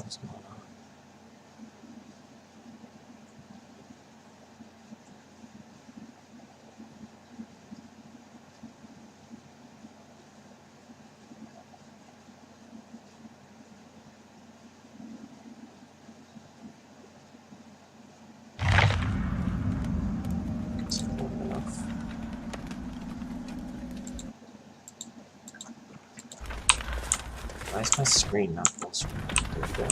What's going on? It's not enough. Why is my screen not full screen? There we go.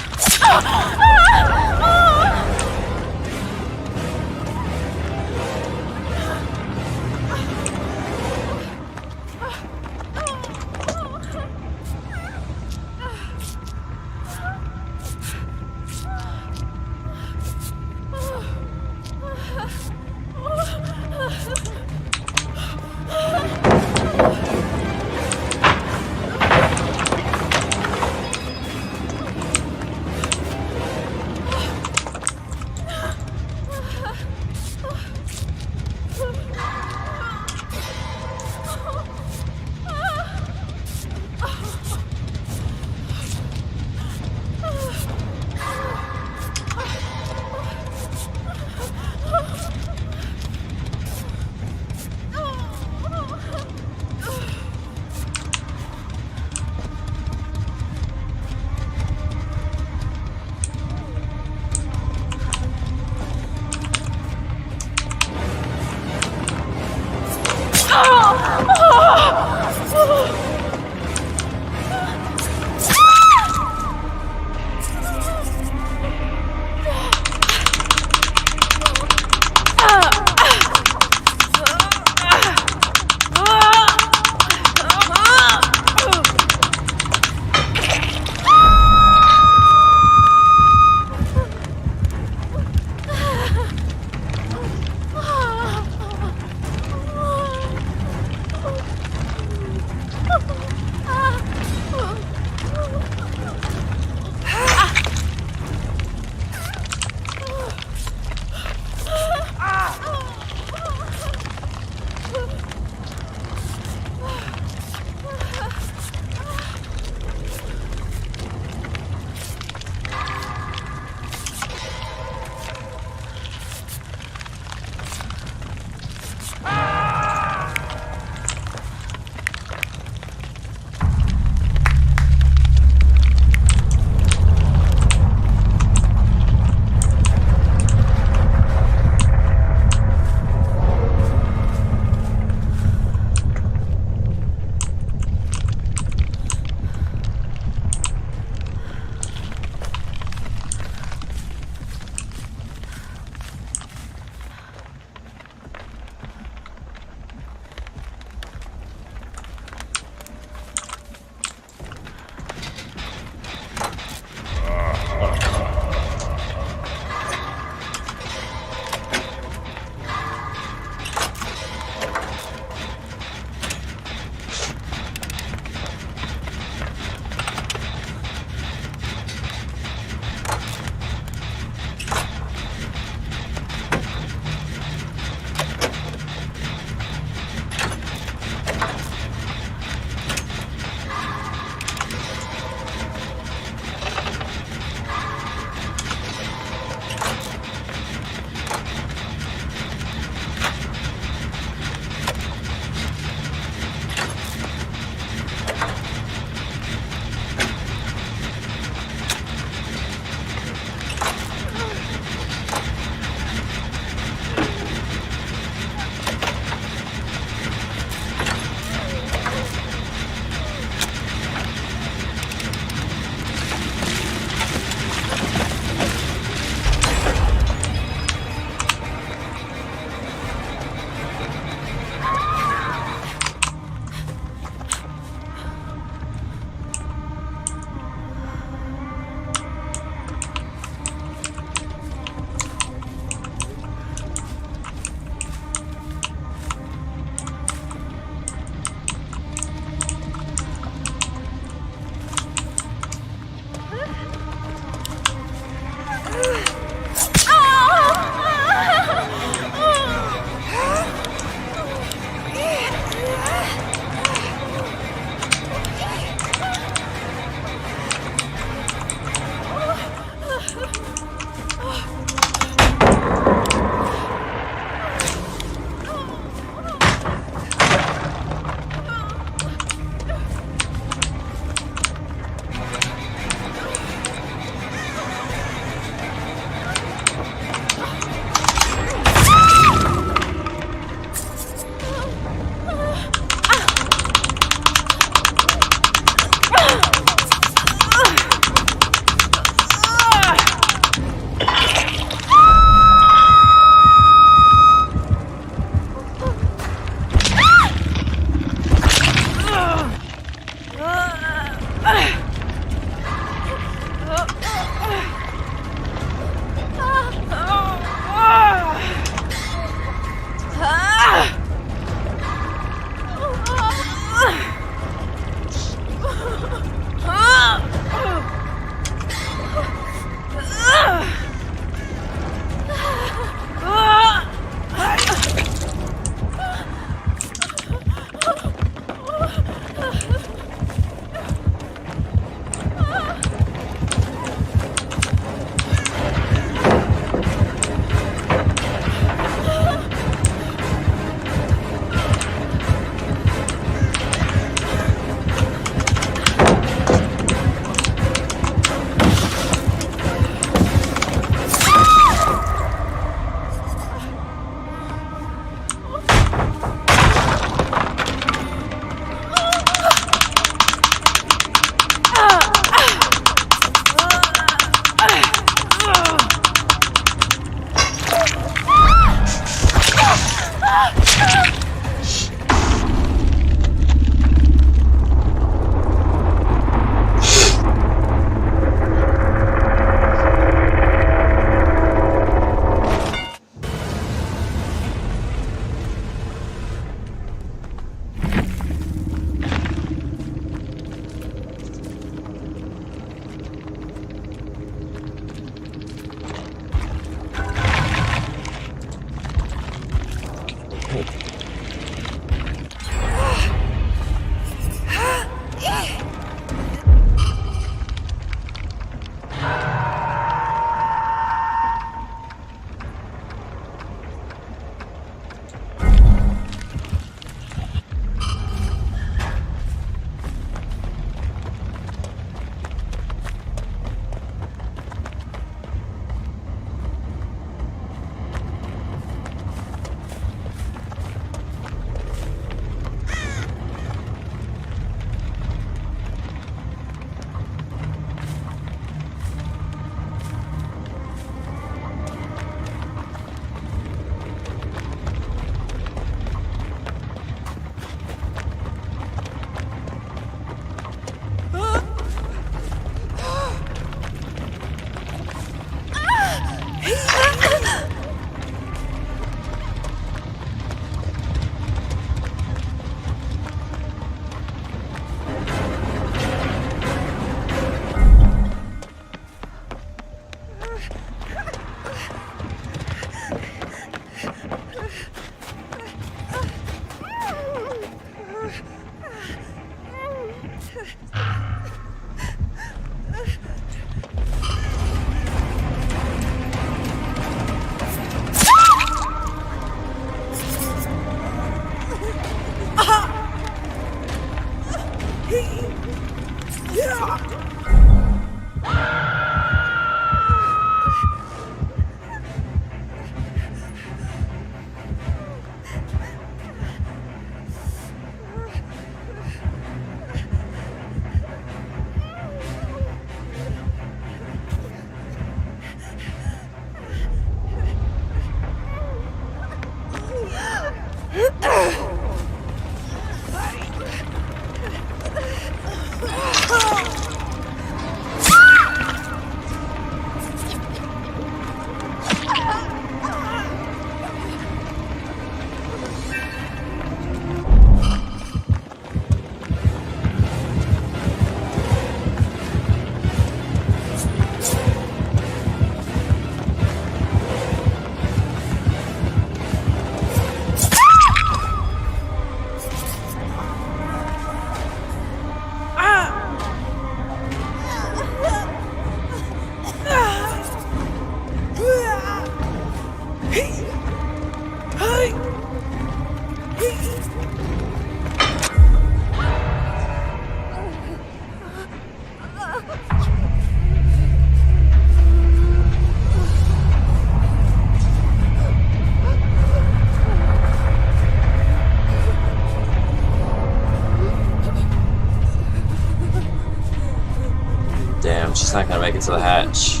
It's not gonna make it to the hatch.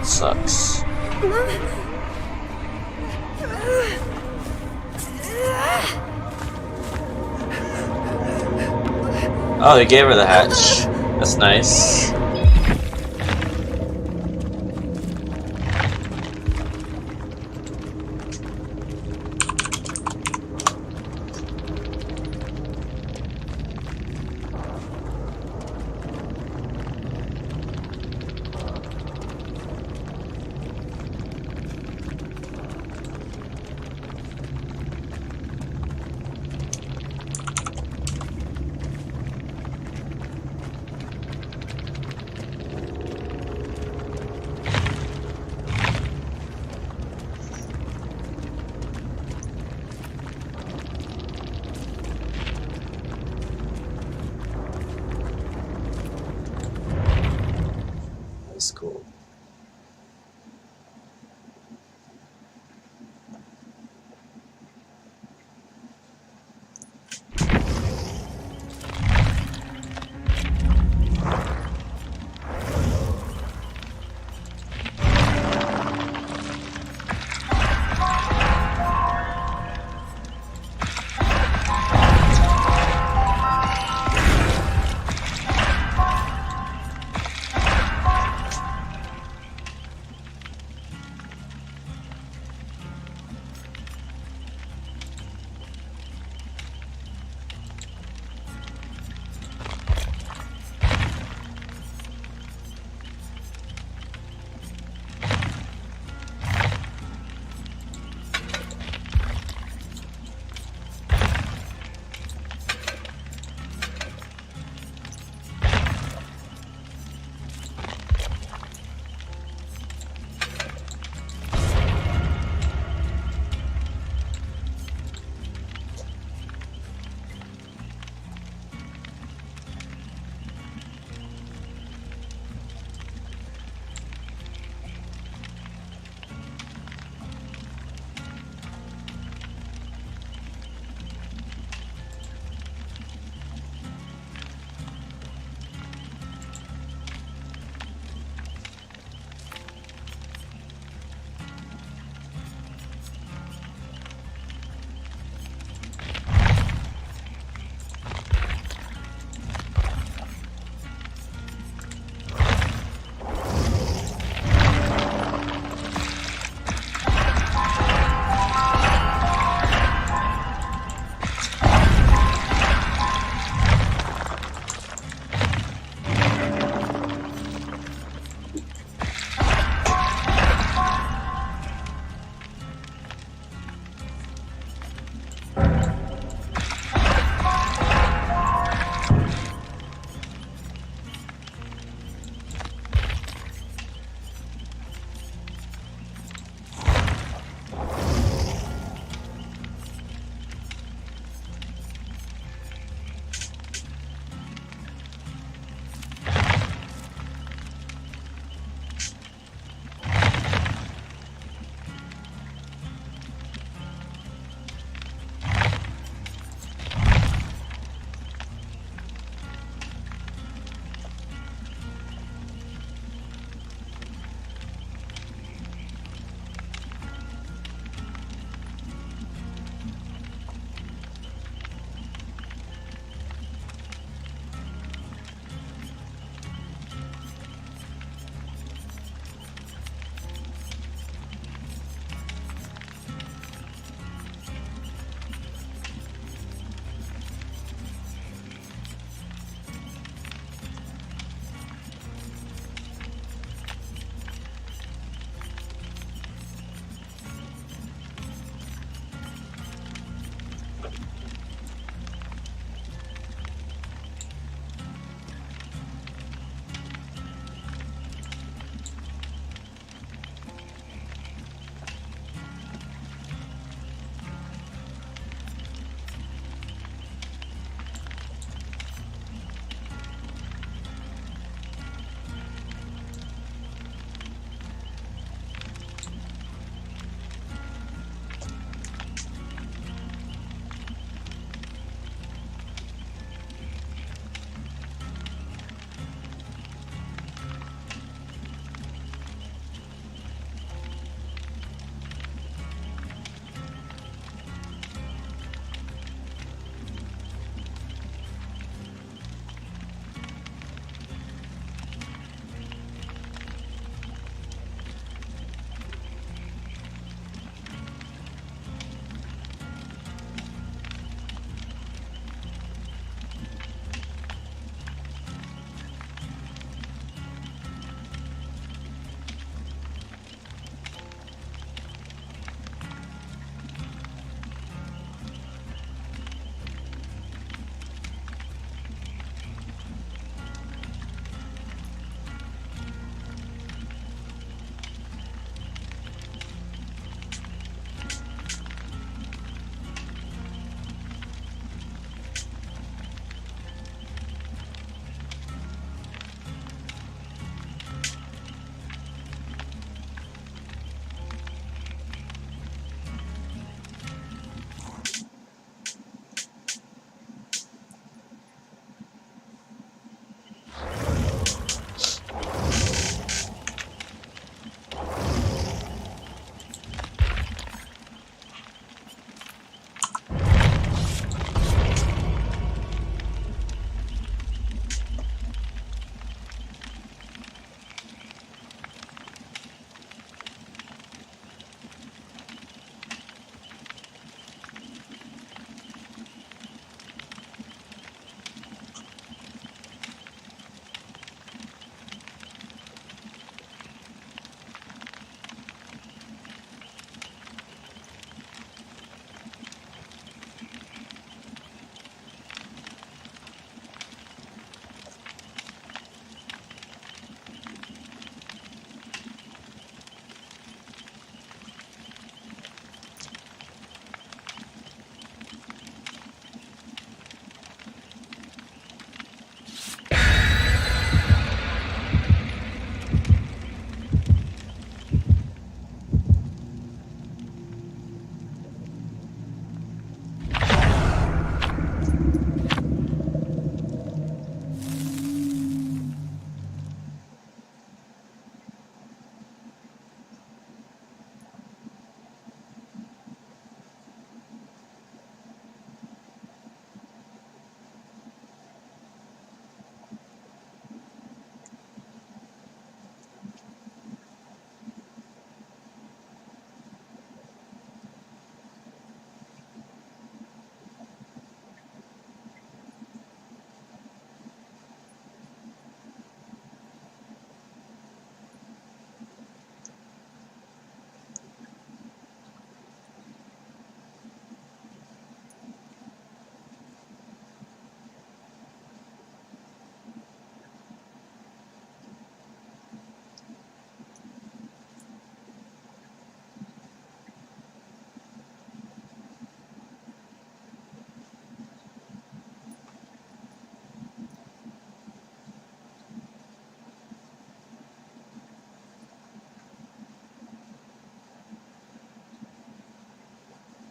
Sucks. Oh, they gave her the hatch. That's nice. That's cool.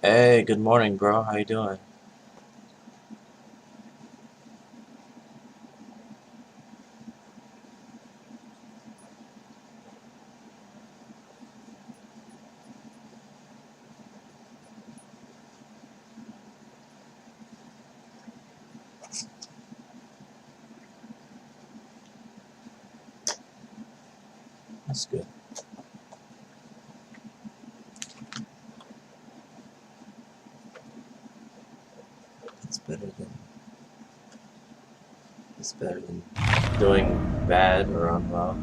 Hey, good morning, bro. How you doing? That's good. It's better than doing bad or unwell.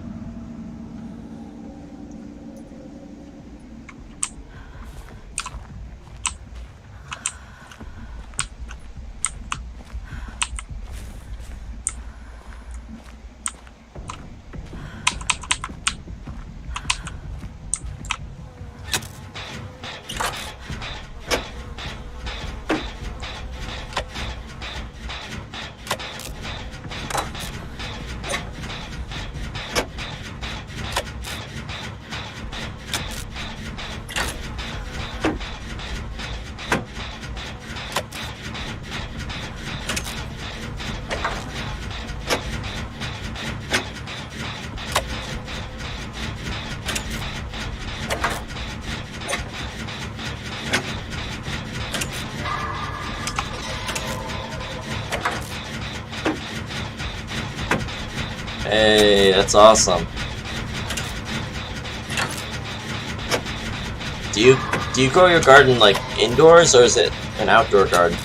Hey, that's awesome. Do you grow your garden like indoors or is it an outdoor garden?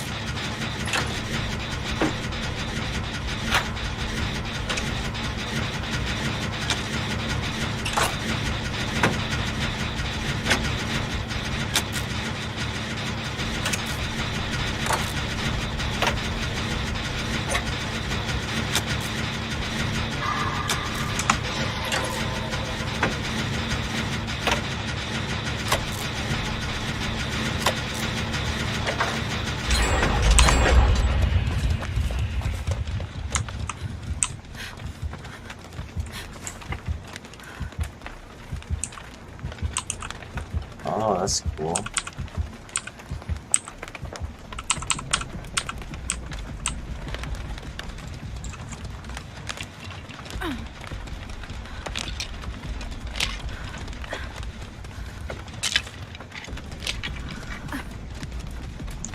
Oh, that's cool.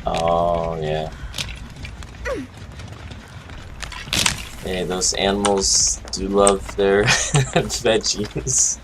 Oh, yeah. Hey, those animals do love their veggies.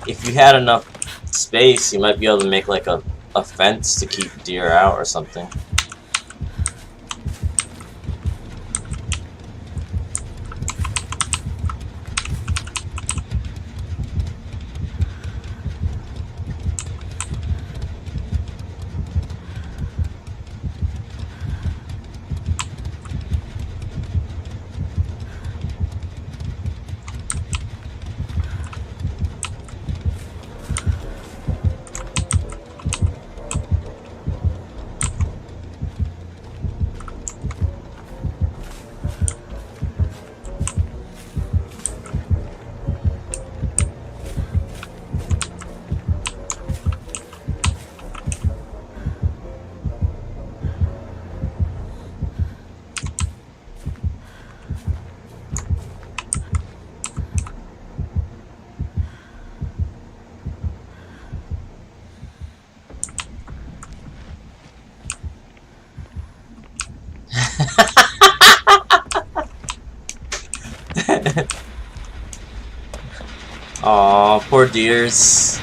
If you had enough space, you might be able to make like a fence to keep deer out or something. Aw, poor deers.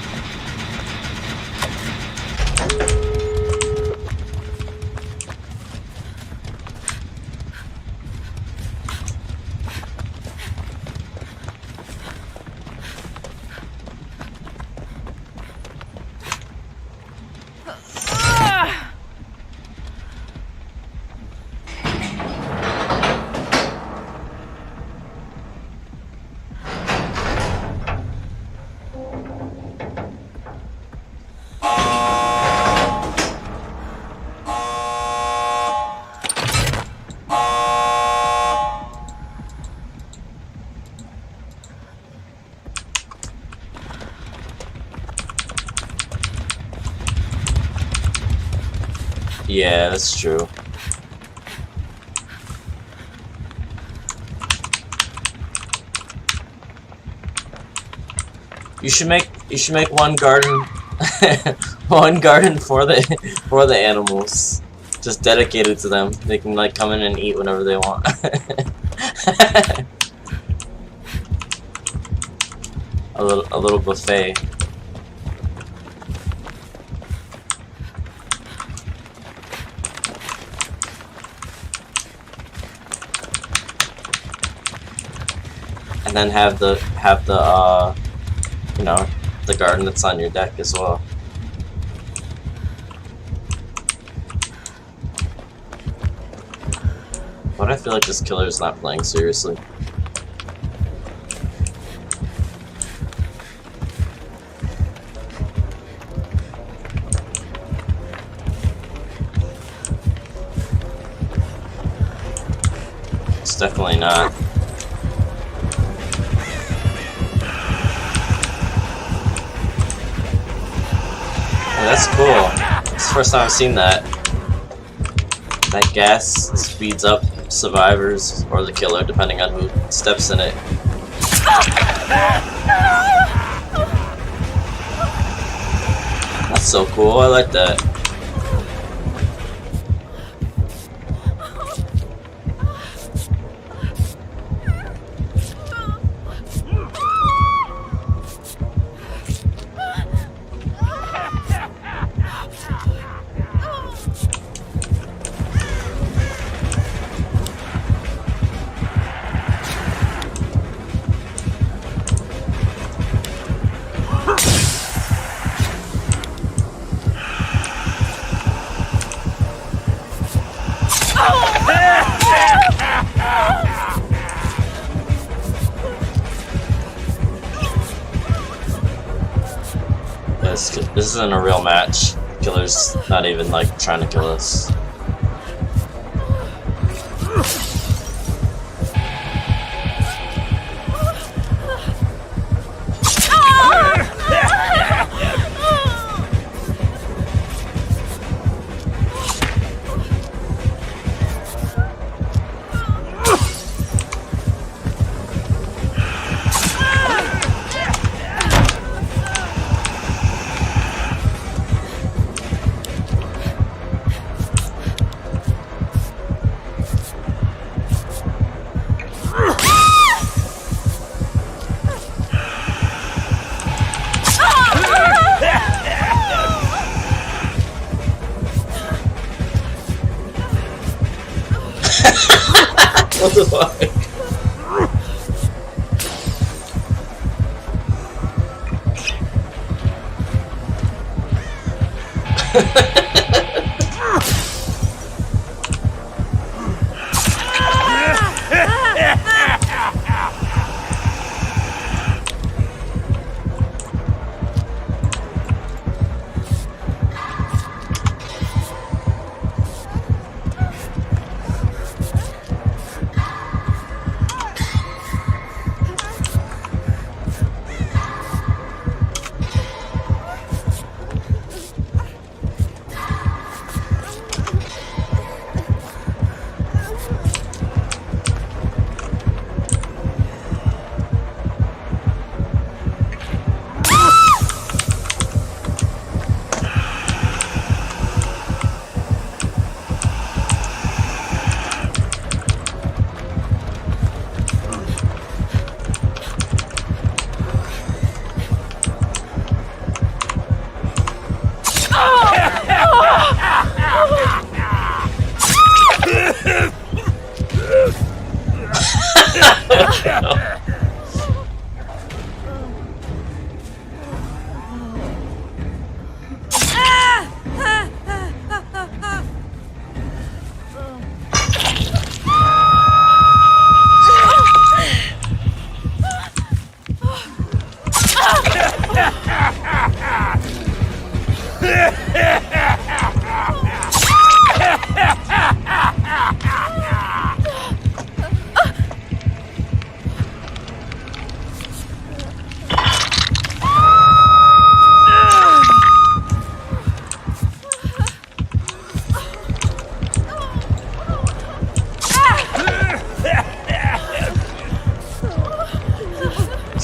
Yeah, that's true. You should make one garden one garden for the animals. Just dedicated to them. They can like come in and eat whenever they want. A little buffet. And then have the you know, the garden that's on your deck as well. But I feel like this killer is not playing seriously. It's definitely not. That's cool. It's the first time I've seen that. That gas speeds up survivors or the killer, depending on who steps in it. That's so cool. I like that. This isn't a real match. Killer's not even like trying to kill us. What the fuck?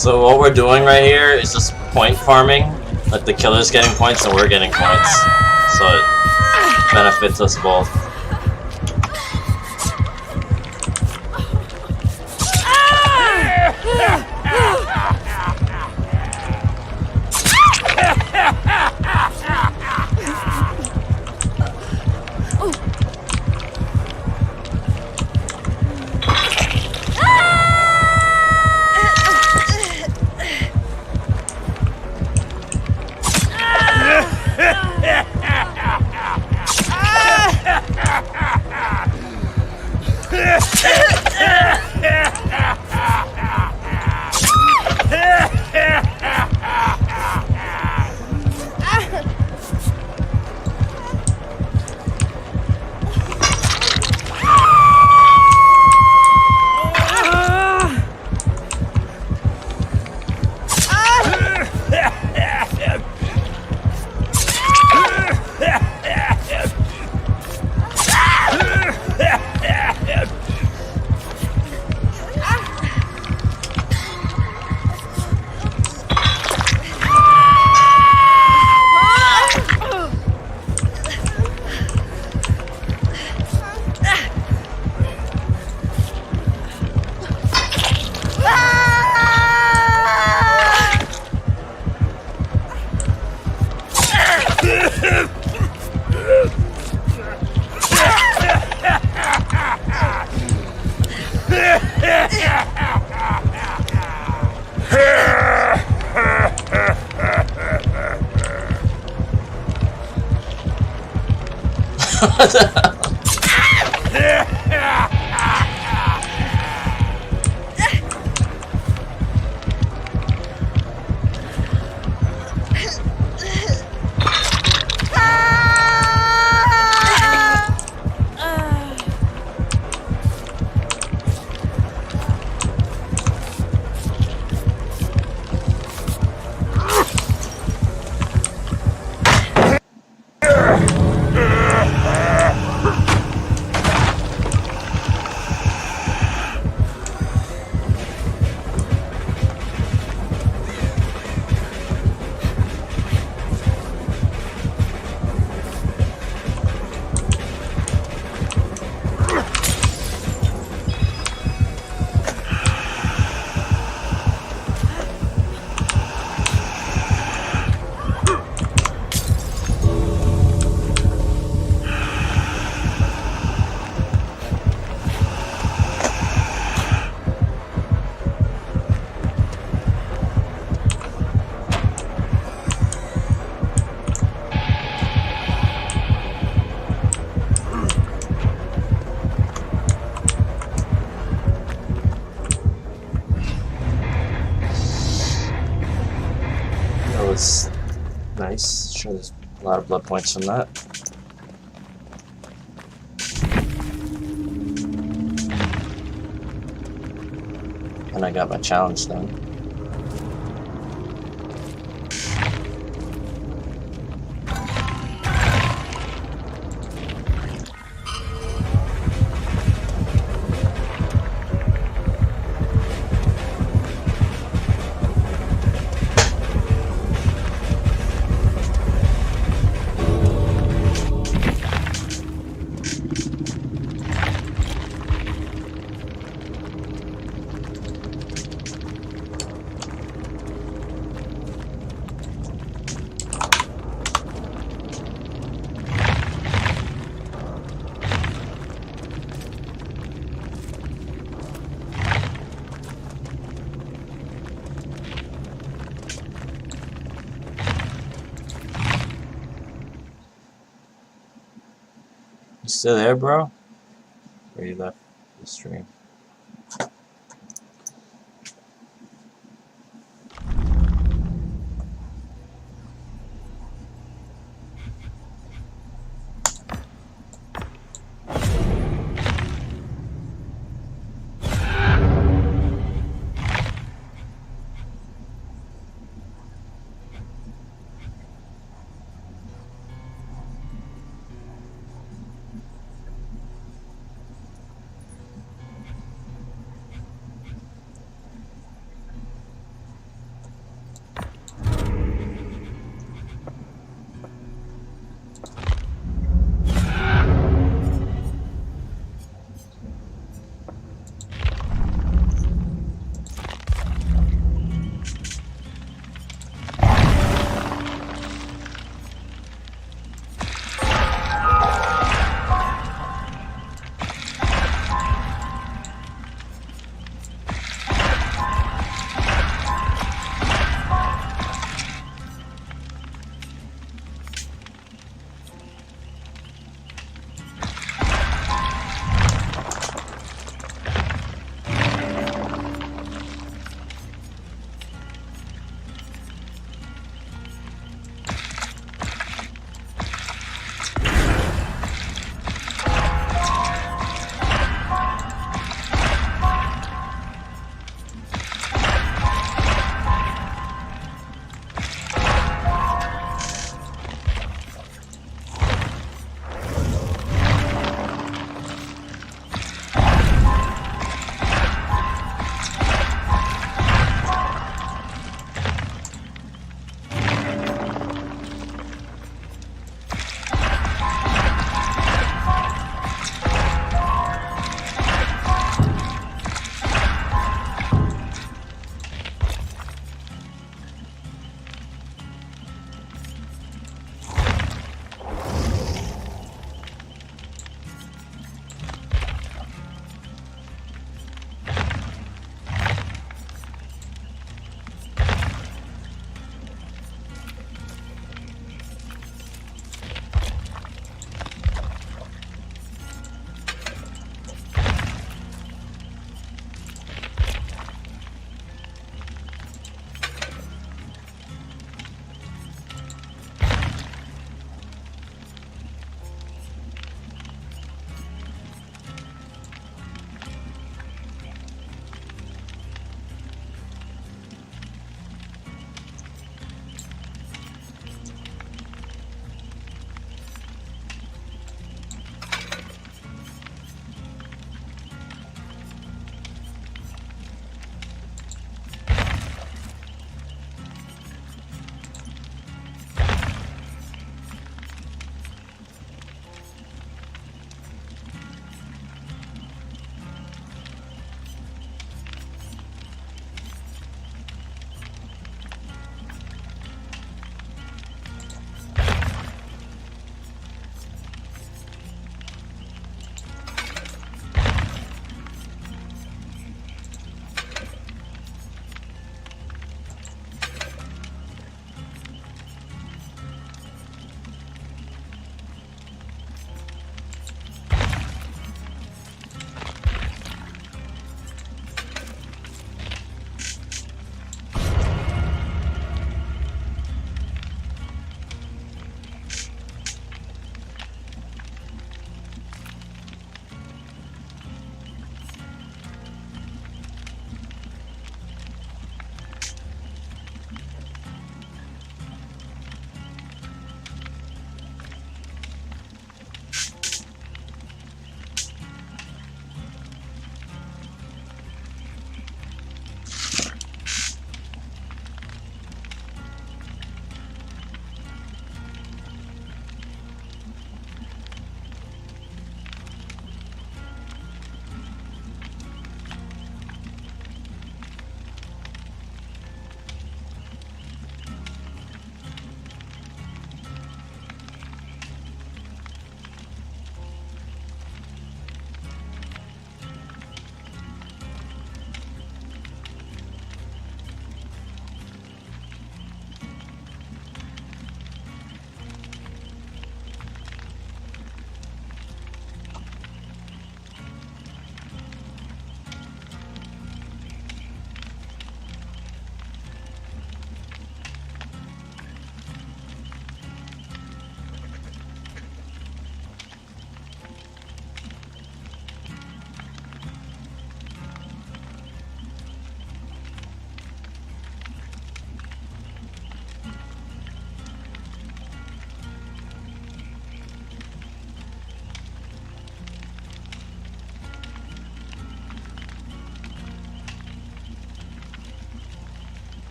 So what we're doing right here is just point farming. Like the killer's getting points and we're getting points. So it benefits us both. What the hell? That was nice. Sure, there's a lot of blood points from that. And I got my challenge done. You still there, bro? Or you left the stream?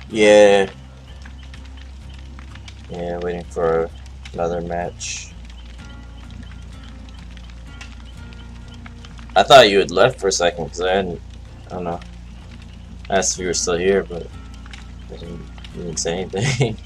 Yeah. Yeah, waiting for another match. I thought you had left for a second because I don't know. I asked if you were still here, but you didn't say anything.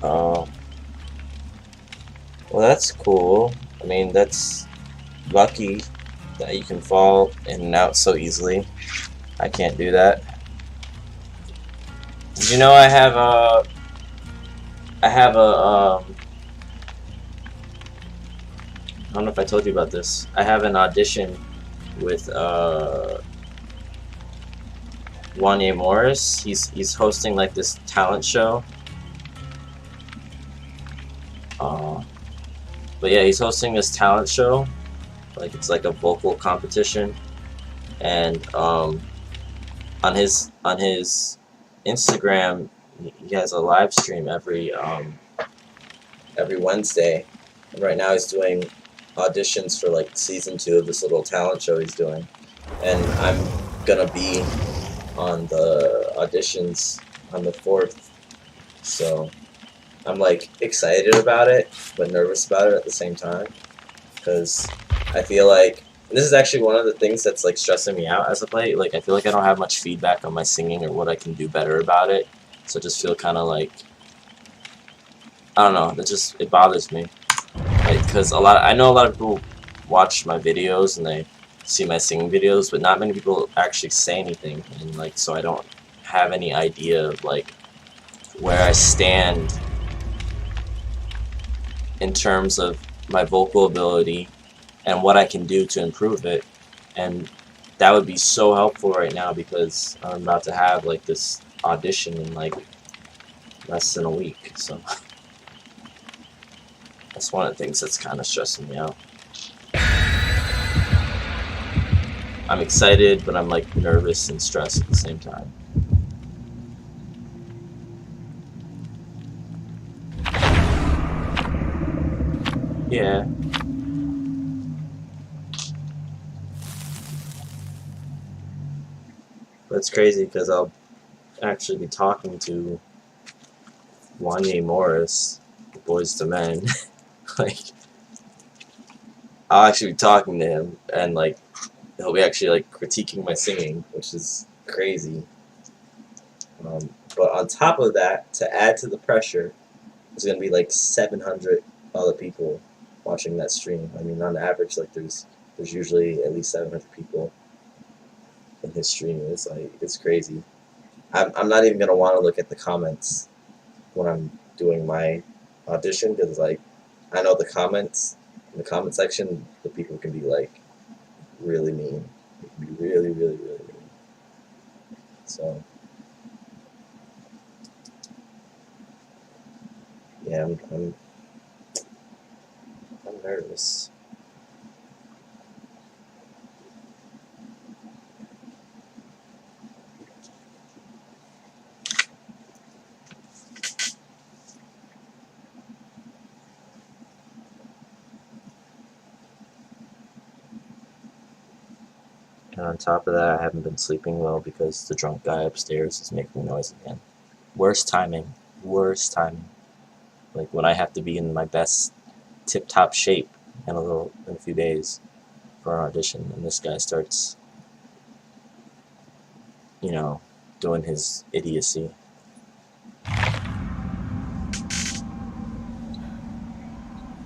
Oh, well, that's cool. I mean, that's lucky that you can fall in and out so easily. I can't do that. Did you know I don't know if I told you about this. I have an audition with Wanye Morris. He's hosting like this talent show. But yeah, he's hosting this talent show. Like it's like a vocal competition, and on his Instagram, he has a live stream every Wednesday. And right now he's doing auditions for like season 2 of this little talent show he's doing, and I'm gonna be on the auditions on the 4th. So I'm like excited about it, but nervous about it at the same time, because I feel like this is actually one of the things that's like stressing me out as of late. Like I feel like I don't have much feedback on my singing or what I can do better about it. So I just feel kind of like, I don't know. It bothers me, because I know a lot of people watch my videos and they see my singing videos, but not many people actually say anything, and like so I don't have any idea of like where I stand in terms of my vocal ability and what I can do to improve it. And that would be so helpful right now, because I'm about to have like this audition in like less than a week. So that's one of the things that's kind of stressing me out. I'm excited, but I'm like nervous and stressed at the same time. Yeah. But it's crazy because I'll actually be talking to Wanye Morris, Boys to Men. Like, I'll actually be talking to him, and like he'll be actually like critiquing my singing, which is crazy. But on top of that, to add to the pressure, there's gonna be like 700 other people watching that stream. I mean, on average, like there's usually at least 700 people in his stream. It's crazy. I'm not even gonna want to look at the comments when I'm doing my audition, because like I know the comments in the comment section, the people can be like really mean. They can be really, really, really mean. So yeah, I'm nervous. And on top of that, I haven't been sleeping well because the drunk guy upstairs is making noise again. Worst timing. Worst timing. Like when I have to be in my best tip-top shape in a few days for an audition, and this guy starts, you know, doing his idiocy.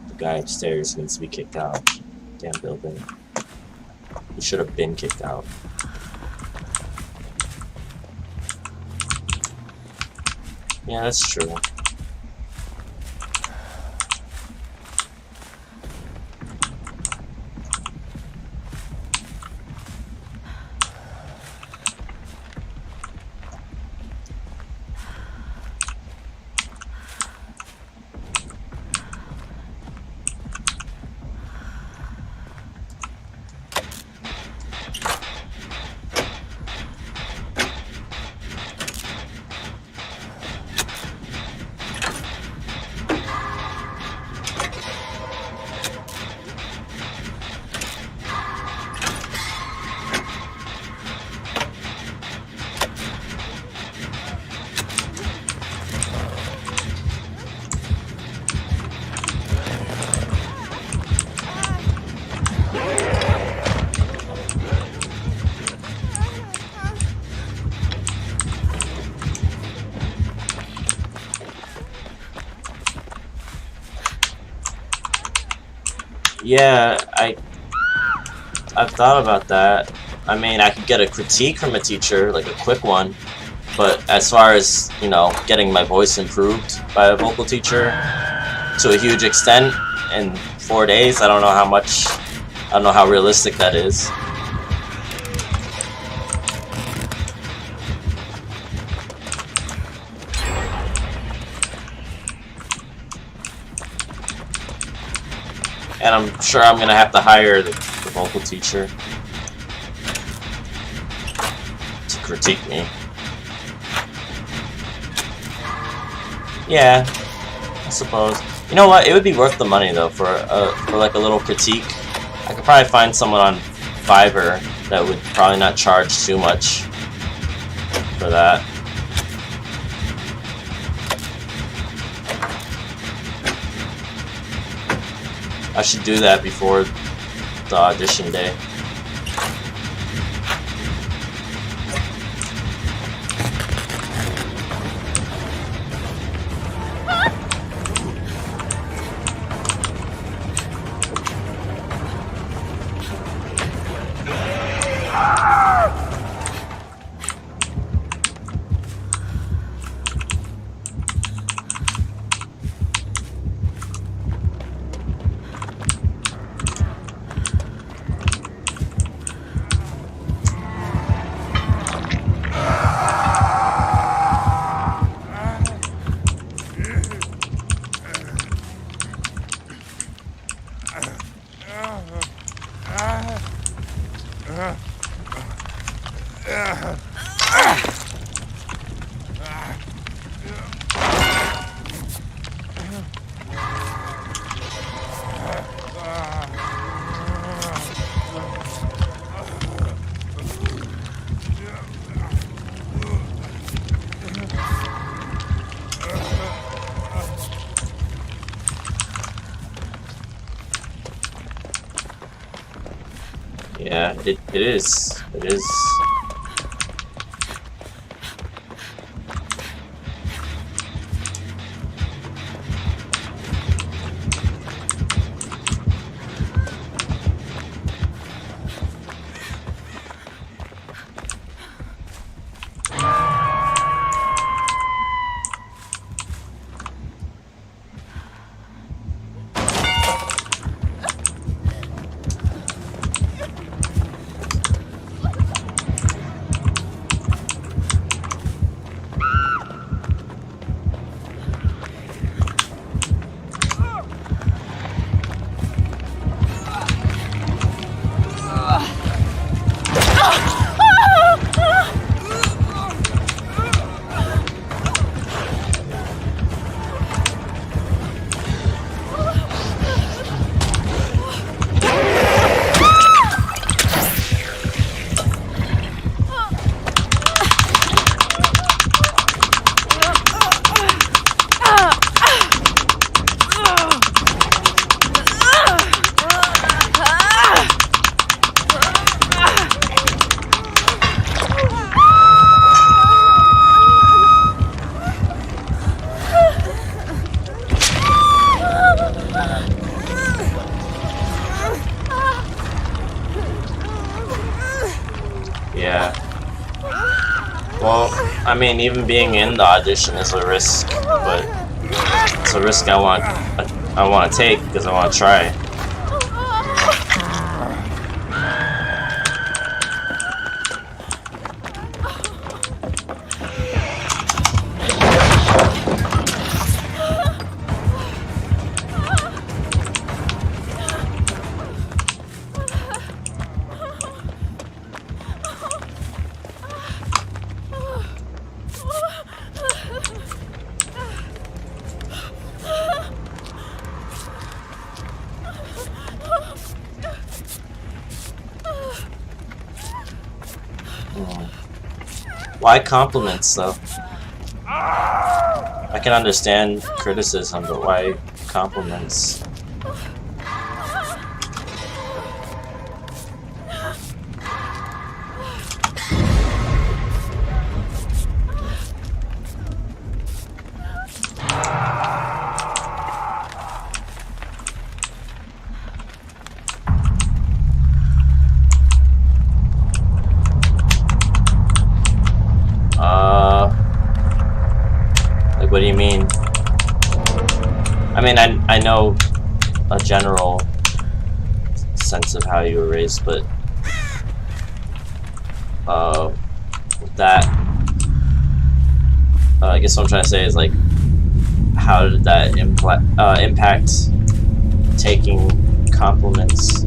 The guy upstairs needs to be kicked out. Damn building. He should have been kicked out. Yeah, that's true. Yeah, I've thought about that. I mean, I could get a critique from a teacher, like a quick one, but as far as, you know, getting my voice improved by a vocal teacher to a huge extent in 4 days, I don't know how much, I don't know how realistic that is. And I'm sure I'm gonna have to hire the vocal teacher to critique me. Yeah, I suppose. You know what? It would be worth the money though for like a little critique. I could probably find someone on Fiverr that would probably not charge too much for that. I should do that before the audition day. Yeah, it is. It is. Yeah. Well, I mean, even being in the audition is a risk, but it's a risk I want to take because I want to try. Why compliments, though? I can understand criticism, but why compliments? I mean, I know a general sense of how you were raised, but with that, I guess what I'm trying to say is, like, how did that impact taking compliments?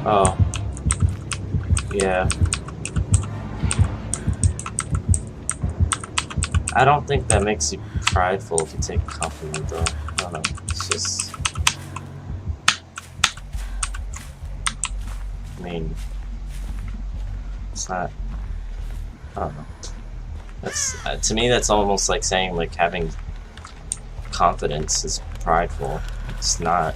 Oh. Yeah. I don't think that makes you prideful if you take a compliment, though. I don't know. It's just... I mean... It's not... I don't know. That's... to me, that's almost like saying, like, having confidence is prideful. It's not.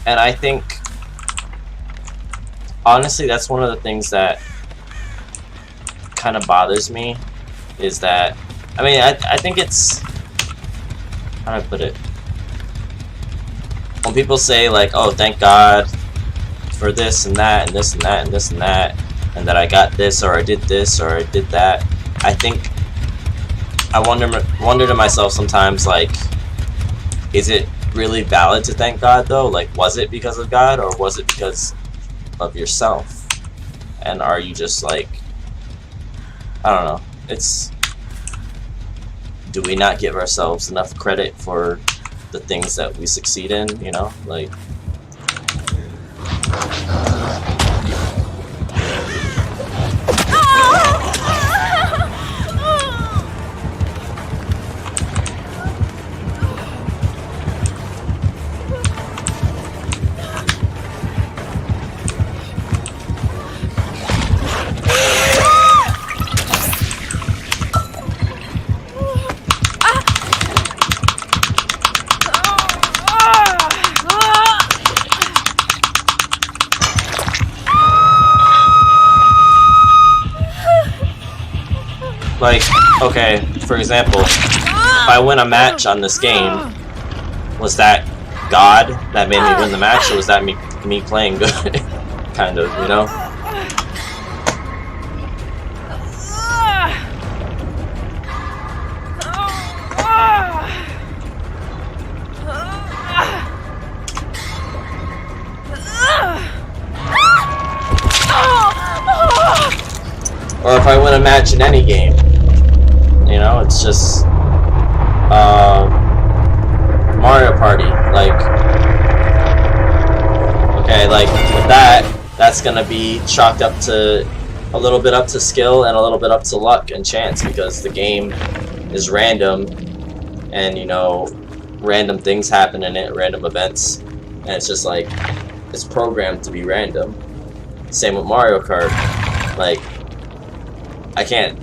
And I think, honestly, that's one of the things that kind of bothers me, is that, I mean, I think it's, how do I put it? When people say, like, oh, thank God for this and that, and this and that, and this and that, and that I got this, or I did this, or I did that, I think, I wonder to myself sometimes, like, is it really valid to thank God, though? Like, was it because of God, or was it because of yourself? And are you just like, I don't know, it's, do we not give ourselves enough credit for the things that we succeed in, you know? Like, like, okay, for example, if I win a match on this game, was that God that made me win the match, or was that me playing good? Kind of, you know? Or if I win a match in any game, you know, it's just, that's gonna be chalked up to a little bit up to skill and a little bit up to luck and chance, because the game is random, and you know, random things happen in it, random events, and it's just like, it's programmed to be random. Same with Mario Kart. Like, I can't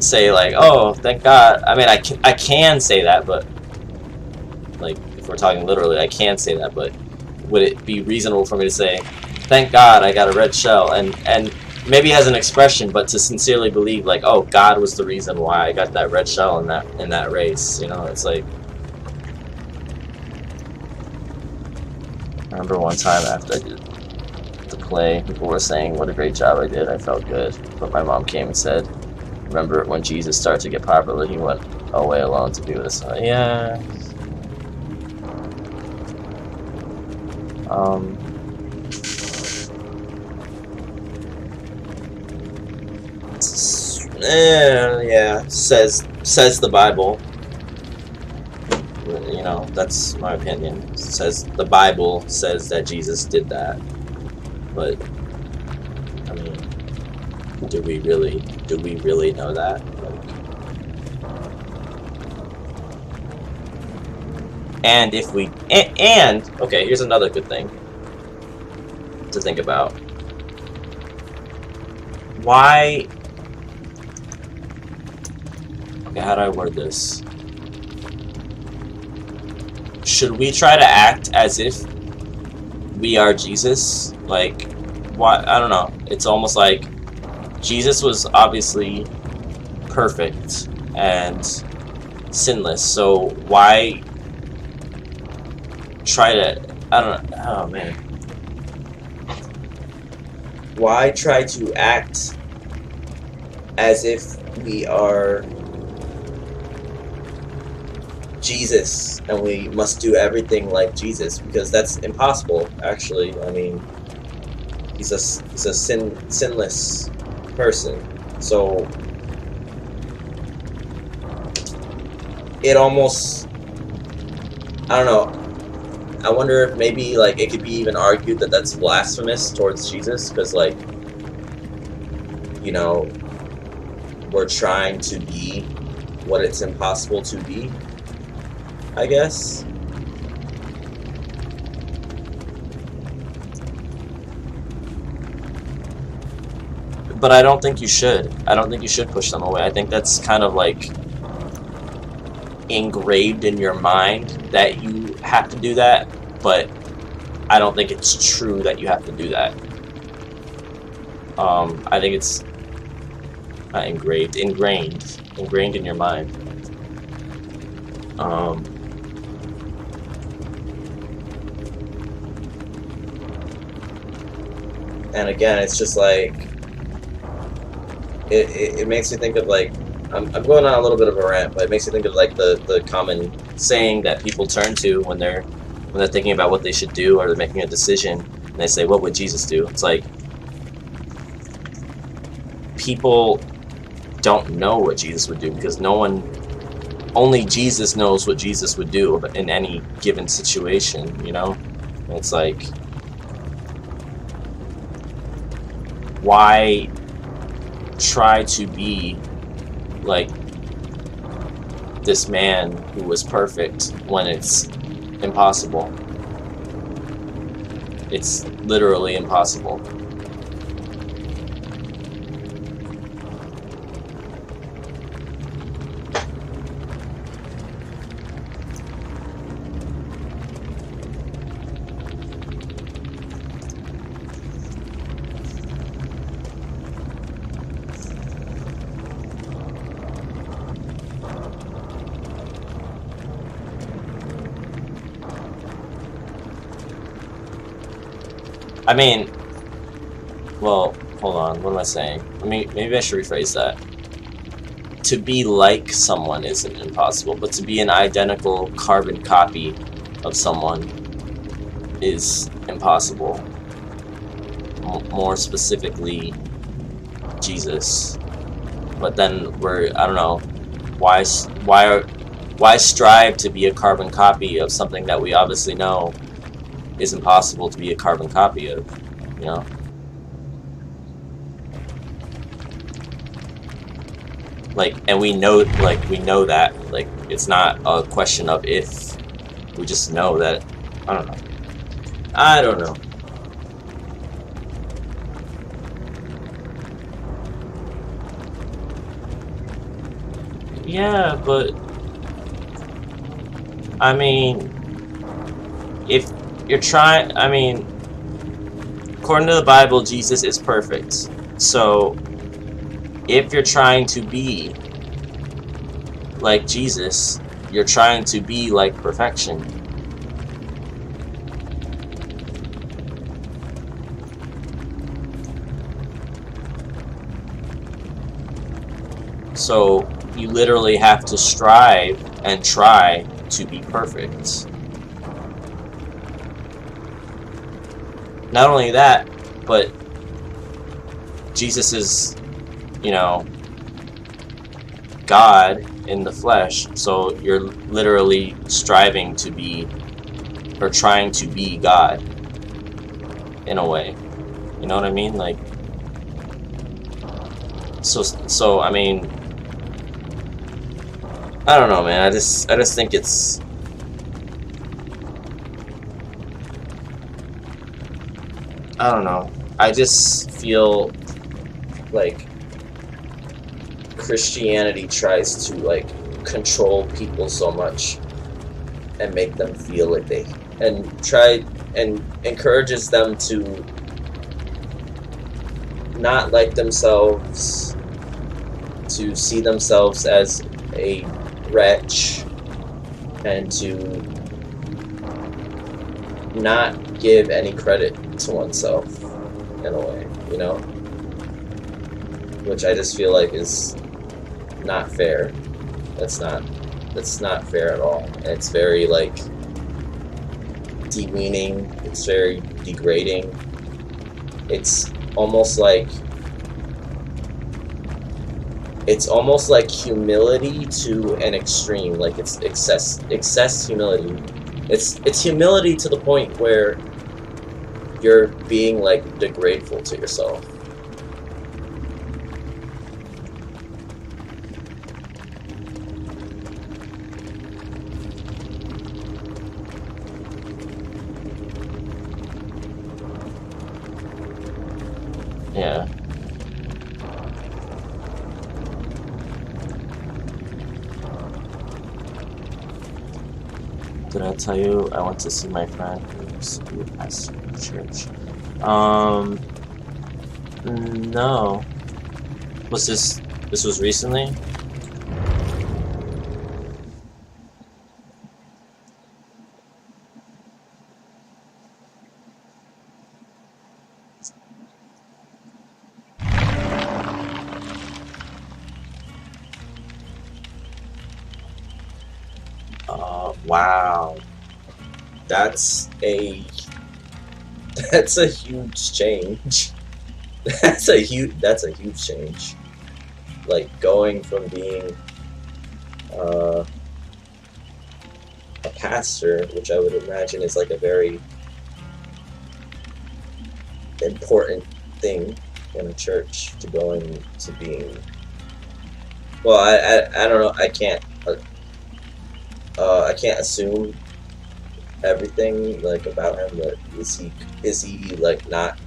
say like, oh, thank God. I mean, I can say that, but like, if we're talking literally, I can say that, but would it be reasonable for me to say, thank God I got a red shell, and maybe as an expression, but to sincerely believe like, oh, God was the reason why I got that red shell in that race, you know? It's like, I remember one time after I did the play, people were saying what a great job I did. I felt good, but my mom came and said, remember when Jesus started to get popular, he went away alone to be with us. Yeah. Yeah, says the Bible. You know, that's my opinion. Says the Bible says that Jesus did that, but I mean, do we really know that? Like, and if we and okay, here's another good thing to think about. Why? Okay, how do I word this? Should we try to act as if we are Jesus? Like, why? I don't know. It's almost like Jesus was obviously perfect and sinless, so why try to, I don't know, oh man. Why try to act as if we are Jesus and we must do everything like Jesus? Because that's impossible, actually. I mean, he's a sinless person, so it almost, I don't know, I wonder if maybe like it could be even argued that that's blasphemous towards Jesus, because like, you know, we're trying to be what it's impossible to be, I guess. But I don't think you should. I don't think you should push them away. I think that's kind of like engraved in your mind that you have to do that, but I don't think it's true that you have to do that. I think it's not ingrained in your mind. And again, it's just like, it makes me think of like, I'm going on a little bit of a rant, but it makes me think of like the common Saying that people turn to when they're thinking about what they should do or they're making a decision, and they say, what would Jesus do? It's like, people don't know what Jesus would do, because only Jesus knows what Jesus would do in any given situation, you know? And it's like, why try to be like this man who was perfect when it's impossible? It's literally impossible. I mean, well, hold on, what am I saying? Maybe I should rephrase that. To be like someone isn't impossible, but to be an identical carbon copy of someone is impossible. More specifically, Jesus. But then I don't know, why strive to be a carbon copy of something that we obviously know is impossible to be a carbon copy of, you know? Like, and we know that. Like, it's not a question of if. We just know that. I don't know. I don't know. Yeah, but I mean, if you're trying, I mean, according to the Bible, Jesus is perfect. So, if you're trying to be like Jesus, you're trying to be like perfection. So, you literally have to strive and try to be perfect. Not only that, but Jesus is, you know, God in the flesh, so you're literally striving to be, or trying to be God, in a way. You know what I mean? Like, so I mean, I don't know, man. I just think it's, I don't know. I just feel like Christianity tries to like control people so much and make them feel like they, and try and encourages them to not like themselves, to see themselves as a wretch, and to not give any credit to oneself in a way, you know? Which I just feel like is not fair. That's not fair at all. And it's very like demeaning, it's very degrading. It's almost like humility to an extreme. Like it's excess humility. It's humility to the point where you're being like degradeful to yourself. Yeah. Did I tell you I went to see my friend who used to be a pastor in the church? No. Was this was recently? Wow. That's a huge change. That's a huge change. Like going from being a pastor, which I would imagine is like a very important thing in a church, to going to being, well, I don't know, I can't assume everything like about him, but is he like not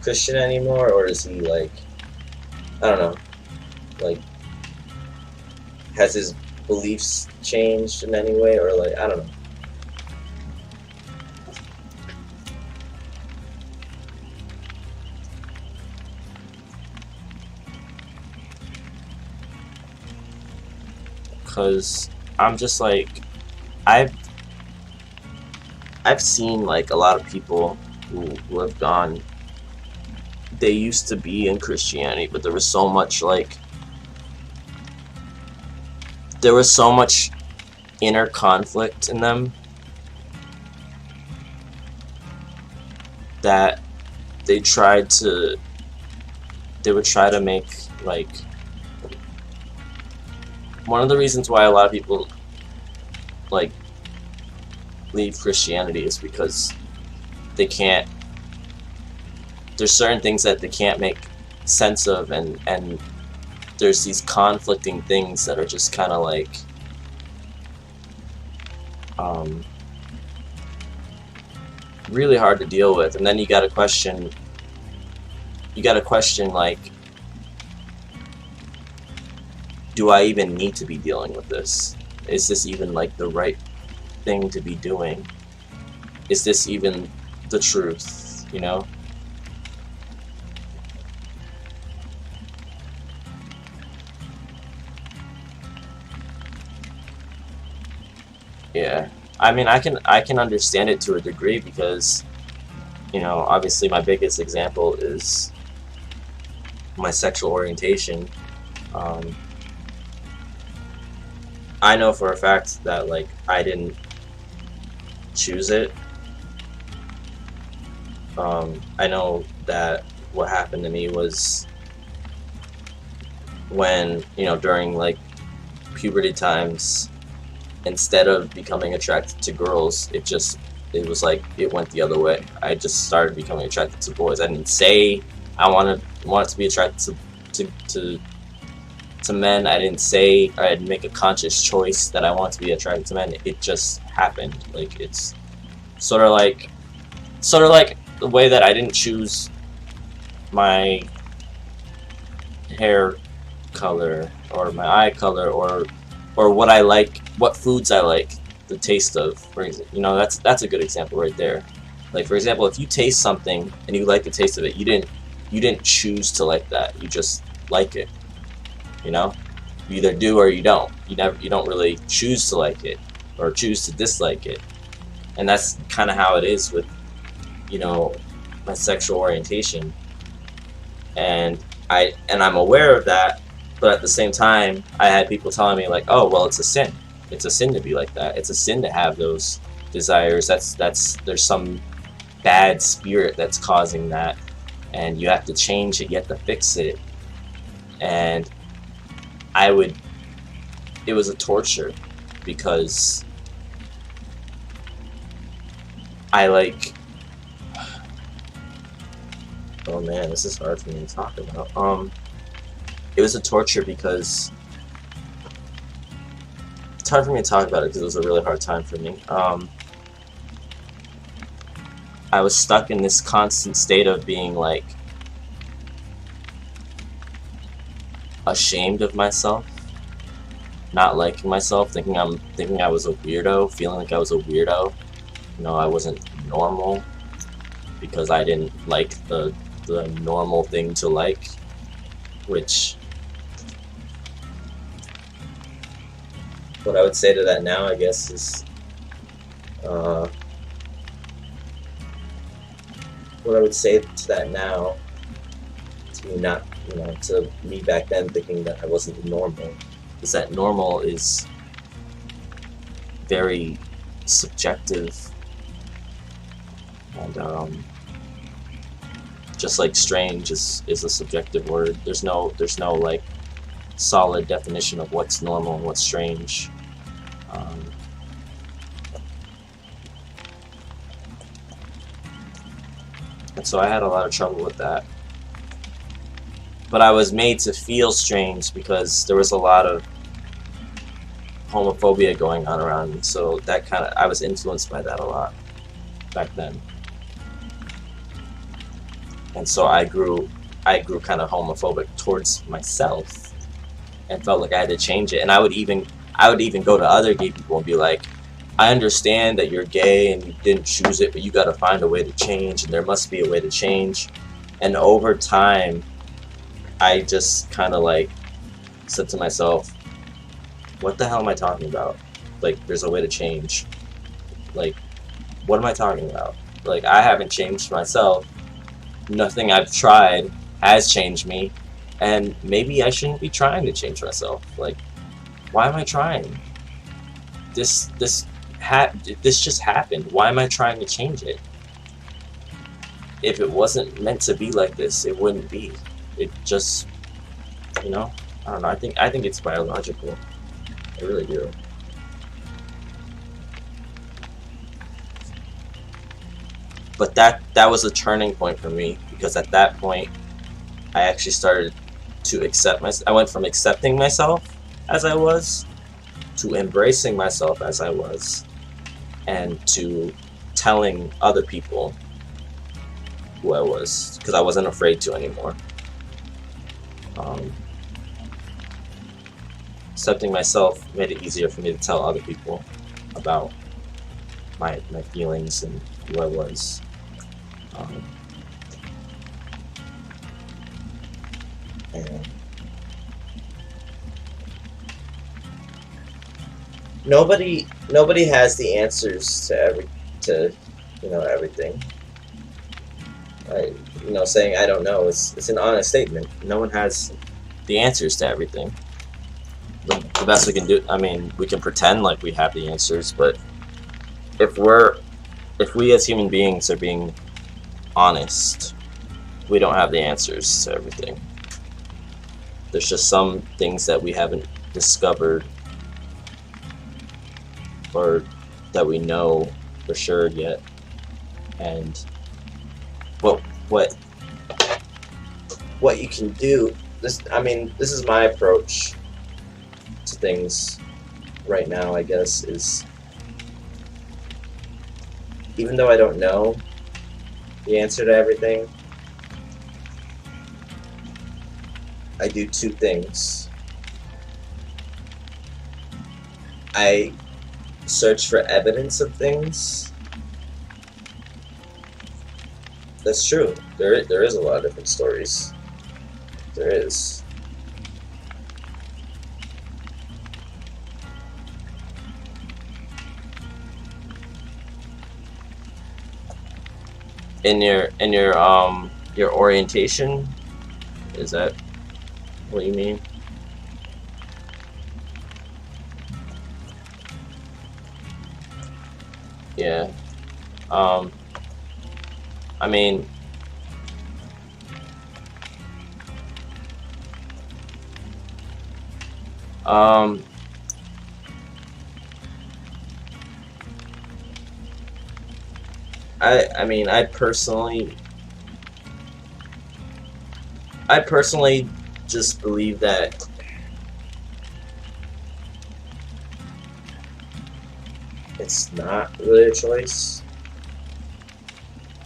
Christian anymore, or is he like, I don't know, like has his beliefs changed in any way, or like, I don't know. Because I'm just like, I've seen like a lot of people who have gone, they used to be in Christianity, but there was so much like, there was so much inner conflict in them that they would try to make like, one of the reasons why a lot of people like leave Christianity is because they can't, there's certain things that they can't make sense of, and there's these conflicting things that are just kind of like really hard to deal with. And then you got to question like, do I even need to be dealing with this? Is this even like the right thing to be doing? Is this even the truth, you know? Yeah. I mean, I can understand it to a degree because, you know, obviously my biggest example is my sexual orientation. I know for a fact that, like, I didn't choose it. I know that what happened to me was when, you know, during, like, puberty times, instead of becoming attracted to girls, it was like it went the other way. I just started becoming attracted to boys. I didn't say I wanted to be attracted to men. I didn't say I'd make a conscious choice that I want to be attracted to men. It just happened. Like, it's sort of like the way that I didn't choose my hair color or my eye color or what I like, what foods I like the taste of. For example, you know, that's a good example right there. Like, for example, if you taste something and you like the taste of it, you didn't choose to like that. You just like it. You know, you either do or you don't. You don't really choose to like it or choose to dislike it. And that's kind of how it is with, you know, my sexual orientation. And I'm aware of that, but at the same time, I had people telling me like, "Oh, well, it's a sin. It's a sin to be like that. It's a sin to have those desires. There's some bad spirit that's causing that, and you have to change it. You have to fix it." And it was a torture because I like, oh man, this is hard for me to talk about. It was a torture because it's hard for me to talk about it because it was a really hard time for me. I was stuck in this constant state of being like ashamed of myself, not liking myself, thinking I was a weirdo, feeling like I was a weirdo. You know, I wasn't normal because I didn't like the normal thing to like, which what I would say to that now, I guess, is what I would say to that now, to me not, you know, to me back then thinking that I wasn't normal, is that normal is very subjective, and just like strange is a subjective word. There's no like solid definition of what's normal and what's strange. And so I had a lot of trouble with that. But I was made to feel strange because there was a lot of homophobia going on around me. So that I was influenced by that a lot back then. And so I grew kind of homophobic towards myself and felt like I had to change it. And I would even go to other gay people and be like, I understand that you're gay and you didn't choose it, but you got to find a way to change, and there must be a way to change. And over time, I just kind of like said to myself, what the hell am I talking about? Like, there's a way to change. Like, what am I talking about? Like, I haven't changed myself. Nothing I've tried has changed me, and maybe I shouldn't be trying to change myself. Like, why am I trying? This just happened. Why am I trying to change it? If it wasn't meant to be like this, it wouldn't be. It just, you know, I don't know. I think it's biological. I really do. But that was a turning point for me, because at that point I actually started to accept myself. I went from accepting myself as I was to embracing myself as I was, and to telling other people who I was, because I wasn't afraid to anymore. Accepting myself made it easier for me to tell other people about my feelings and who I was. And nobody has the answers to everything. Saying I don't know, it's an honest statement. No one has the answers to everything. The best we can do, I mean, we can pretend like we have the answers, but if we as human beings are being honest, we don't have the answers to everything. There's just some things that we haven't discovered, or that we know for sure yet. And what you can do, this is my approach to things right now, I guess, is even though I don't know the answer to everything, I do two things. I search for evidence of things. That's true. There is a lot of different stories. There is. In your orientation, is that what you mean? Yeah. I mean, I personally just believe that it's not really a choice,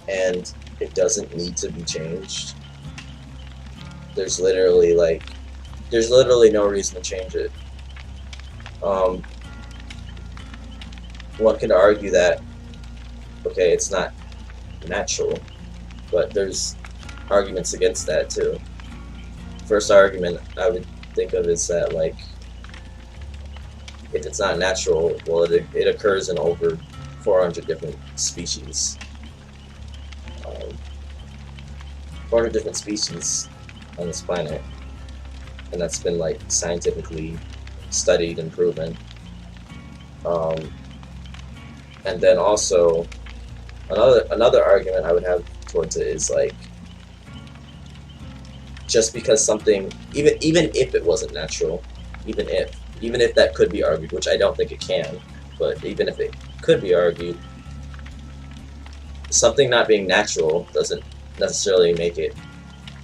and it doesn't need to be changed. There's literally no reason to change it. One could argue that, okay, it's not natural, but there's arguments against that too. First argument I would think of is that, like, if it's not natural, well, it occurs in over 400 different species. 400 different species on this planet, and that's been, like, scientifically studied and proven. And then also another argument I would have towards it is, like, just because something, even if it wasn't natural, even if that could be argued, which I don't think it can, but even if it could be argued, something not being natural doesn't necessarily make it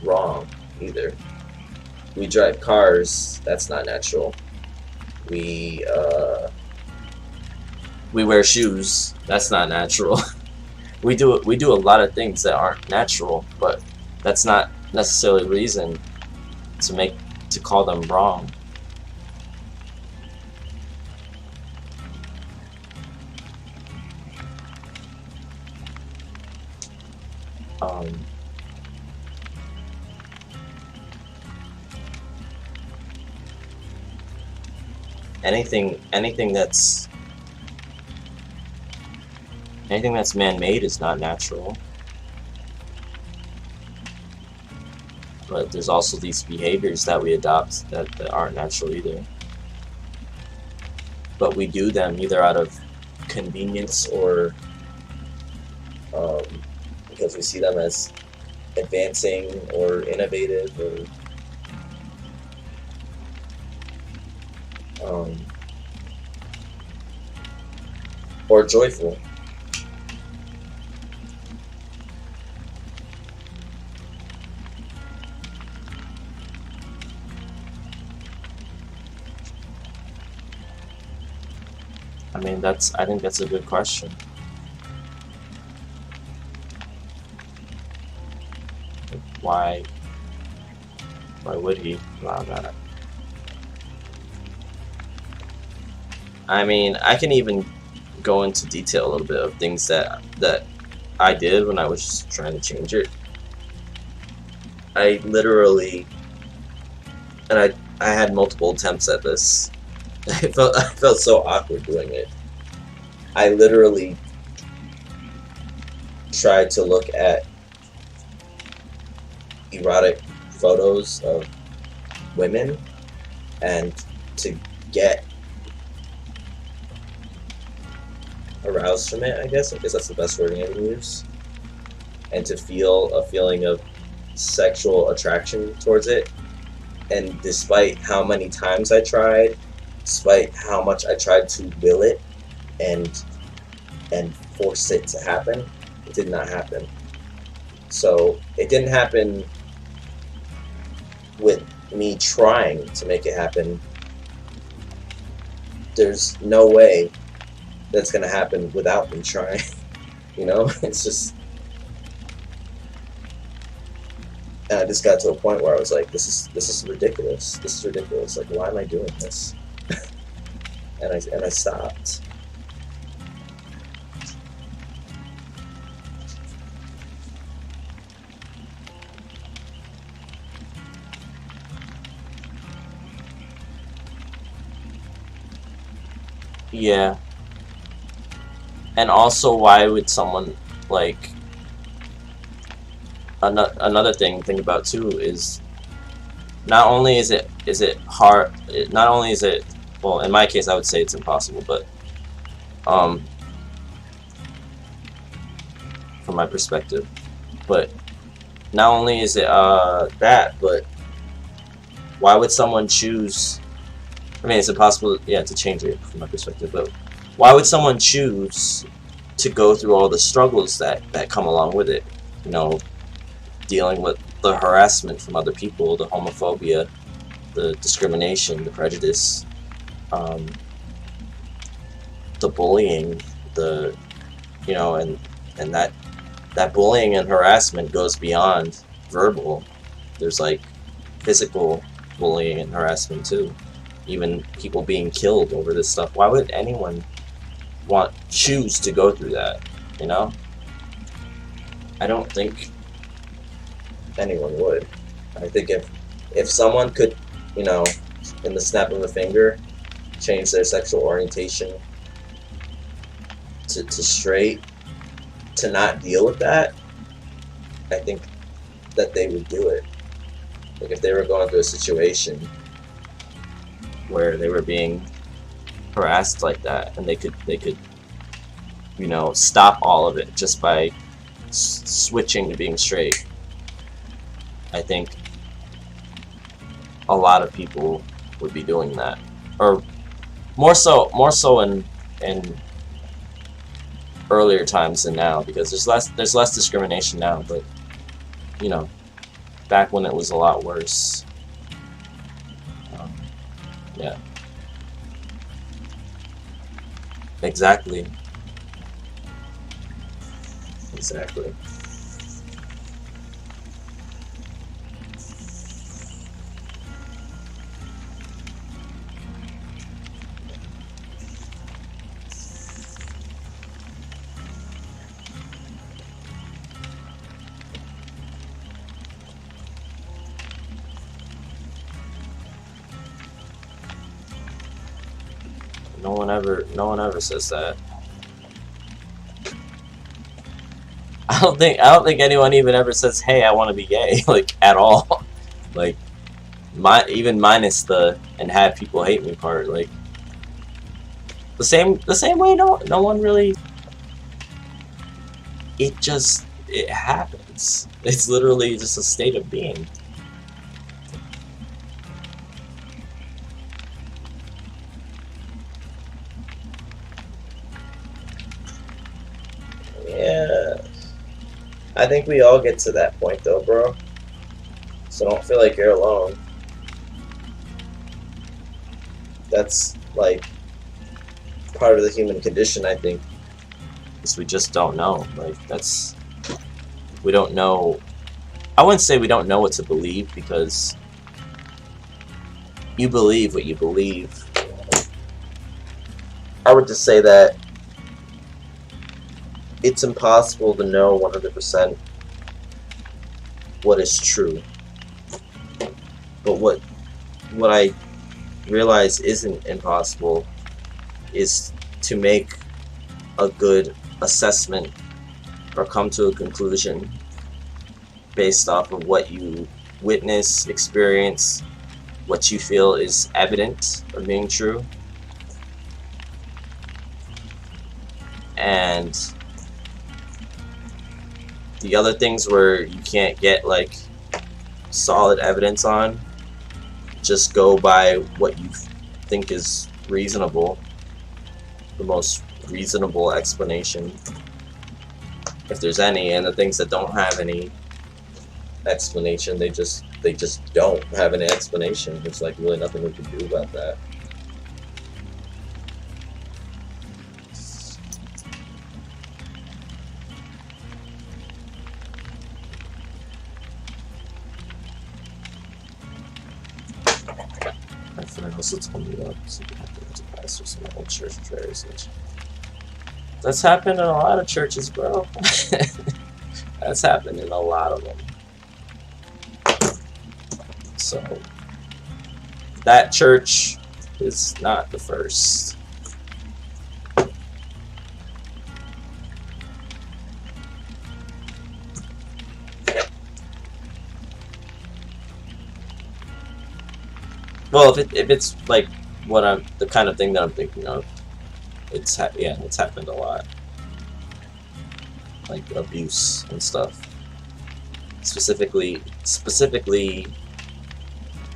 wrong either. We drive cars, that's not natural. We wear shoes, that's not natural. we do a lot of things that aren't natural, but that's not necessarily reason to call them wrong. Anything that's man-made is not natural. But there's also these behaviors that we adopt that aren't natural either. But we do them either out of convenience or because we see them as advancing or innovative or joyful. mean, I think that's a good question. Why would he allow that? I mean, I can even go into detail a little bit of things that I did when I was just trying to change it. I literally, and I had multiple attempts at this. I felt so awkward doing it. I literally tried to look at erotic photos of women and to get aroused from it, I guess that's the best wording I can use, and to feel a feeling of sexual attraction towards it. And despite how many times I tried, despite how much I tried to will it and force it to happen, it did not happen. So it didn't happen with me trying to make it happen. There's no way that's gonna happen without me trying. You know, it's just. And I just got to a point where I was like, this is ridiculous. This is ridiculous. Like, why am I doing this? and I stopped. Yeah. And also, why would someone, like, another thing to think about too is not only is it hard, not only is it, well, in my case I would say it's impossible, but from my perspective, but not only is it that, but why would someone choose, I mean, it's impossible, yeah, to change it from my perspective, but why would someone choose to go through all the struggles that come along with it? You know, dealing with the harassment from other people, the homophobia, the discrimination, the prejudice, the bullying, the, you know, and that bullying and harassment goes beyond verbal. There's like physical bullying and harassment too. Even people being killed over this stuff. Why would anyone choose to go through that? You know? I don't think anyone would. I think if someone could, you know, in the snap of a finger, change their sexual orientation to straight, to not deal with that, I think that they would do it. Like if they were going through a situation where they were being harassed like that, and they could, you know, stop all of it just by switching to being straight. I think a lot of people would be doing that, or more so in earlier times than now, because there's less discrimination now, but you know, back when it was a lot worse. Yeah. Exactly. Exactly. No one ever says that. I don't think anyone even ever says, "Hey, I want to be gay," like at all. Like, even minus the "and have people hate me" part. Like the same way. No one really. It happens. It's literally just a state of being. Yeah, I think we all get to that point though, bro. So don't feel like you're alone. That's like part of the human condition, I think. Because we just don't know. Like, we don't know. I wouldn't say we don't know what to believe, because you believe what you believe. I would just say that it's impossible to know 100% what is true. But what I realize isn't impossible is to make a good assessment or come to a conclusion based off of what you witness, experience, what you feel is evident of being true. And the other things where you can't get like solid evidence on, just go by what you think is reasonable, the most reasonable explanation, if there's any. And the things that don't have any explanation, they just don't have any explanation. There's like really nothing we can do about that. My friend also told me that so you have to go to pastor some old church prayers. That's happened in a lot of churches, bro. That's happened in a lot of them. So that church is not the first. Well, if it's like what the kind of thing that I'm thinking of, it's happened a lot, like abuse and stuff, specifically,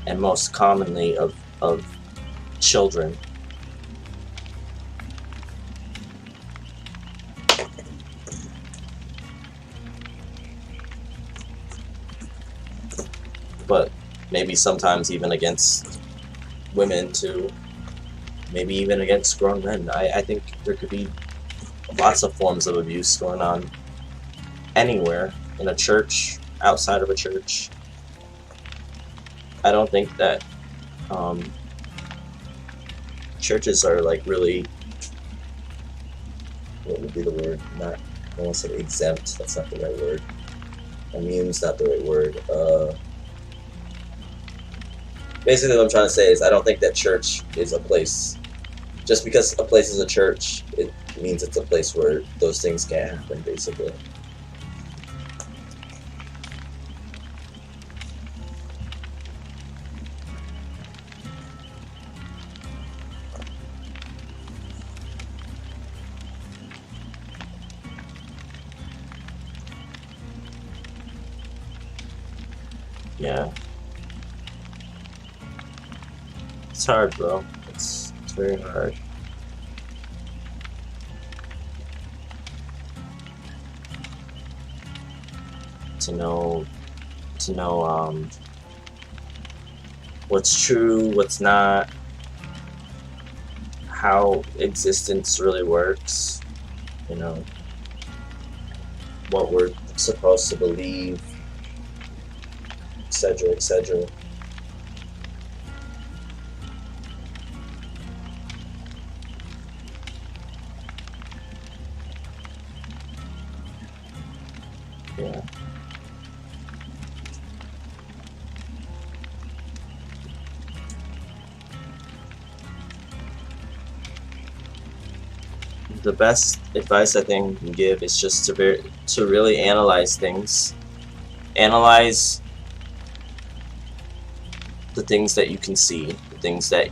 and most commonly of children. But maybe sometimes even against women too, maybe even against grown men. I think there could be lots of forms of abuse going on anywhere, in a church, outside of a church. I don't think that churches are like really, what would be the word? Not, I want to say exempt, that's not the right word. Immune's not the right word. Basically what I'm trying to say is I don't think that church is a place, just because a place is a church, it means it's a place where those things can't happen, basically. Yeah. It's hard, bro. It's very hard. To know what's true, what's not, how existence really works, you know, what we're supposed to believe, etc., etc. Yeah. The best advice I think I can give is just to really analyze things. Analyze the things that you can see, the things that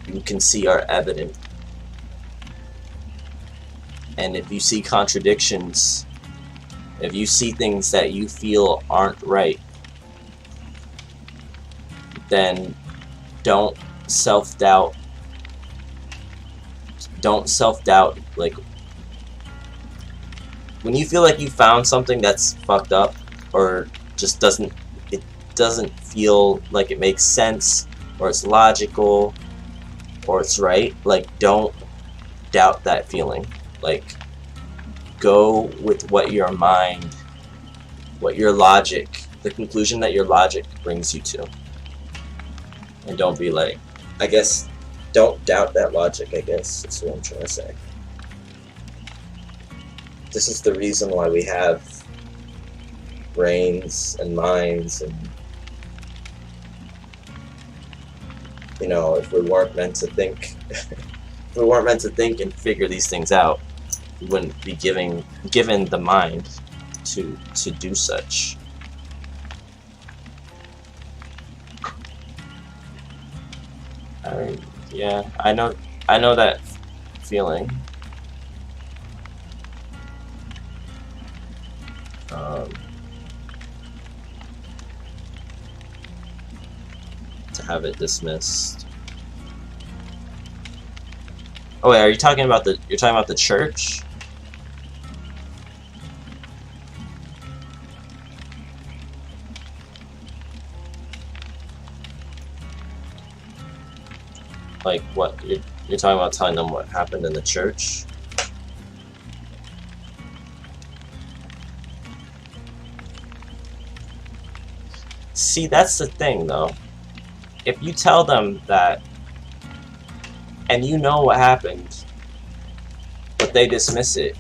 you can see are evident. And if you see contradictions, if you see things that you feel aren't right, then don't self-doubt. Don't self-doubt. Like, when you feel like you found something that's fucked up, or just doesn't feel like it makes sense, or it's logical, or it's right, like, don't doubt that feeling. Like, go with what your mind, what your logic, the conclusion that your logic brings you to. And don't be like, I guess, don't doubt that logic, I guess, is what I'm trying to say. This is the reason why we have brains and minds, and, you know, if we weren't meant to think, if we weren't meant to think and figure these things out, we wouldn't be given the mind to do such. Yeah, I know that feeling. To have it dismissed. Oh wait, are you talking about you're talking about the church? Like what? You're talking about telling them what happened in the church? See, that's the thing though. If you tell them that and you know what happened, but they dismiss it,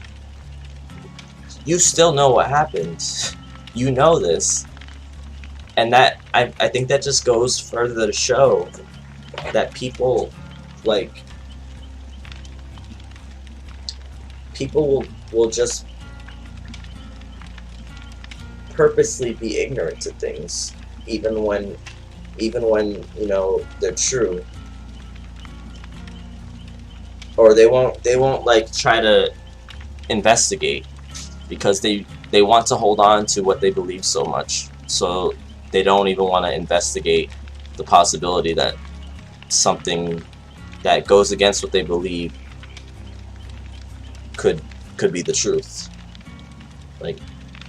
you still know what happened. You know this. And that, I think that just goes further to show that people, like, people will just purposely be ignorant to things, even when, you know, they're true. Or they won't like try to investigate because they want to hold on to what they believe so much. So they don't even want to investigate the possibility that something that goes against what they believe could be the truth. Like,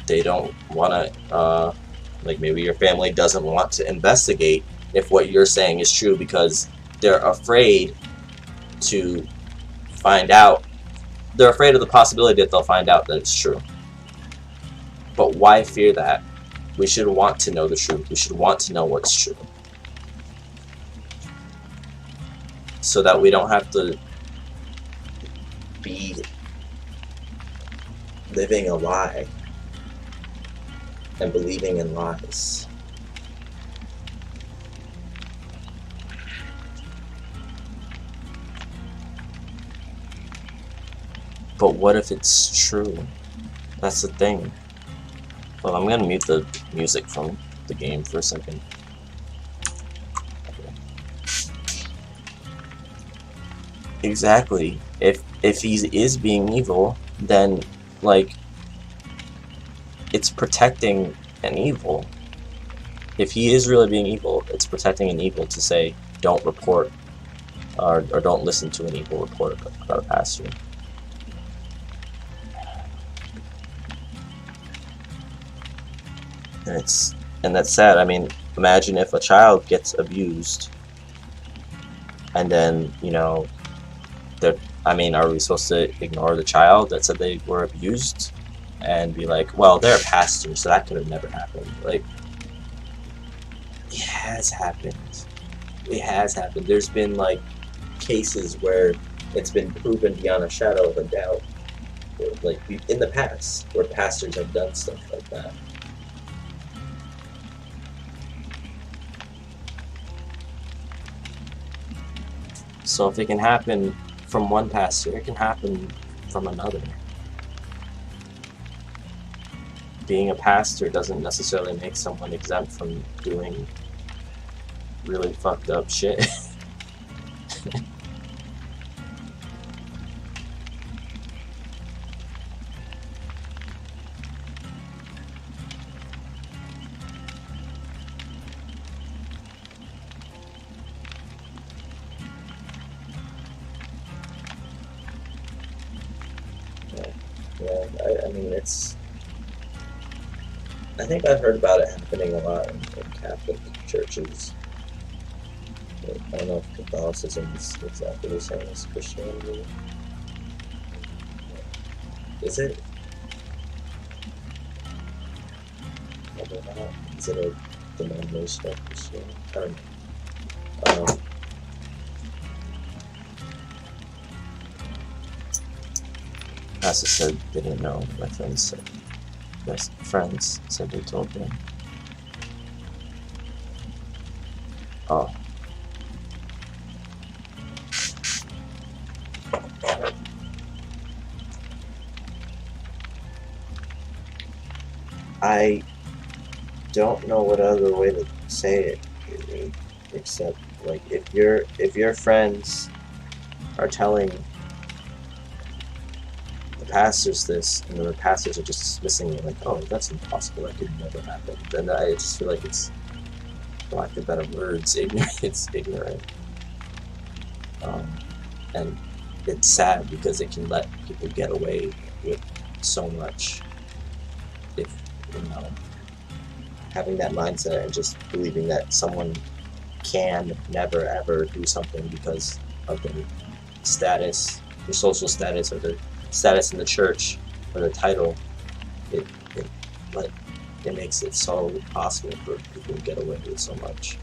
they don't want to, like, maybe your family doesn't want to investigate if what you're saying is true because they're afraid to find out. They're afraid of the possibility that they'll find out that it's true. But why fear that? We should want to know the truth. We should want to know what's true. So that we don't have to be living a lie and believing in lies. But what if it's true? That's the thing. Well, I'm gonna mute the music from the game for a second. Okay. Exactly. If he is being evil, then, like, it's protecting an evil. If he is really being evil, it's protecting an evil to say, don't report or don't listen to an evil report about a pastor. And that's sad. I mean, imagine if a child gets abused, and then, you know, I mean, are we supposed to ignore the child that said they were abused and be like, well, they're a pastor, so that could have never happened? Like, it has happened. It has happened. There's been, like, cases where it's been proven beyond a shadow of a doubt, like, in the past, where pastors have done stuff like that. So if it can happen from one pastor, it can happen from another. Being a pastor doesn't necessarily make someone exempt from doing really fucked up shit. Yeah, I mean, I think I've heard about it happening a lot in Catholic churches, I don't know if Catholicism is exactly the same as Christianity. Is it? Probably not. Is it a denomination of Christianity? I don't know. Pastor said they didn't know. My friends said they told them. Oh. I don't know what other way to say it, except like if your friends are telling the pastors this, and the pastors are just dismissing it like, oh, that's impossible, that could never happen, then I just feel like it's, for lack of better words, ignorant. It's ignorant, and it's sad because it can let people get away with so much. If having that mindset and just believing that someone can never ever do something because of their status, their social status, or their status in the church, or their title, it makes it so possible for people to get away with so much.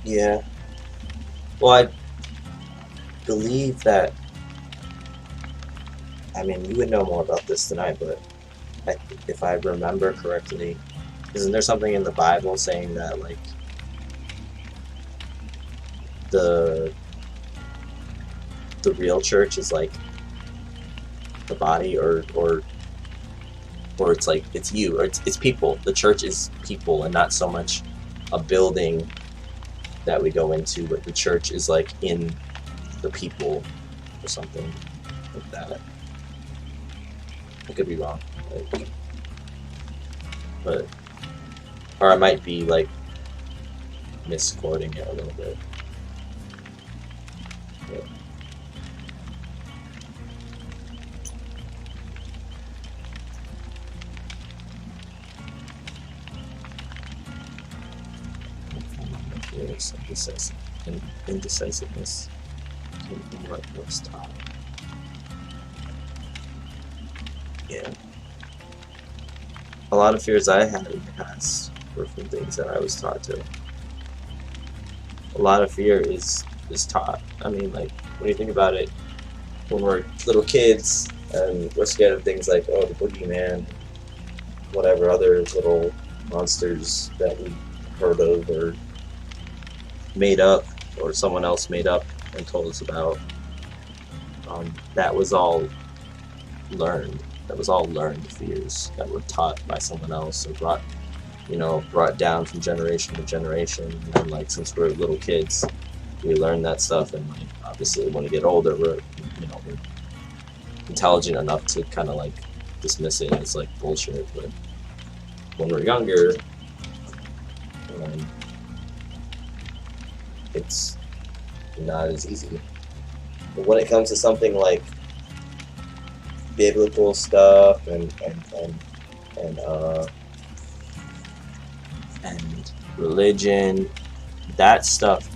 Yeah. Well, I believe that, I mean, you would know more about this than I, but if I remember correctly, isn't there something in the Bible saying that, like, the real church is like the body, or it's like it's you, or it's people. The church is people, and not so much a building that we go into, but the church is like in the people, or something like that. I could be wrong, like, but, or I might be like misquoting it a little bit. But, indecisiveness came from what was taught. Yeah. A lot of fears I had in the past were from things that I was taught to. A lot of fear is taught. I mean, like, when you think about it, when we're little kids and we're scared of things like, oh, the boogeyman, whatever other little monsters that we heard of or made up, or someone else made up and told us about, that was all learned. That was all learned fears that were taught by someone else, or brought down from generation to generation. And like, since we're little kids, we learn that stuff, and like, obviously when we get older, we're intelligent enough to kind of like dismiss it as like bullshit. But when we're younger, it's not as easy. But when it comes to something like biblical stuff and religion, that stuff,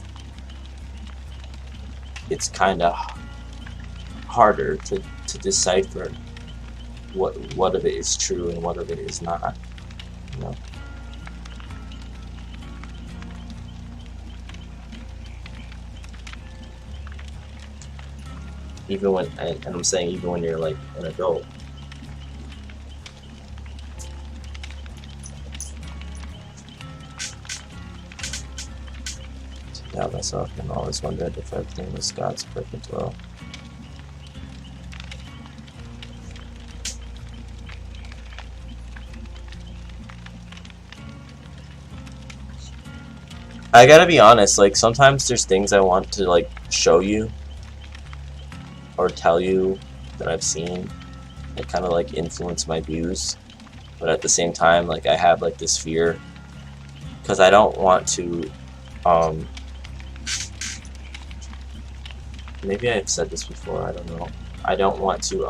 it's kind of harder to decipher what of it is true and what of it is not, Even when, and I'm saying even when you're like an adult. To doubt myself and always wondered if everything was God's perfect will. I gotta be honest, like, sometimes there's things I want to like show you or tell you that I've seen that kind of like influence my views, but at the same time, like, I have like this fear because I don't want to maybe I've said this before, I don't know, I don't want to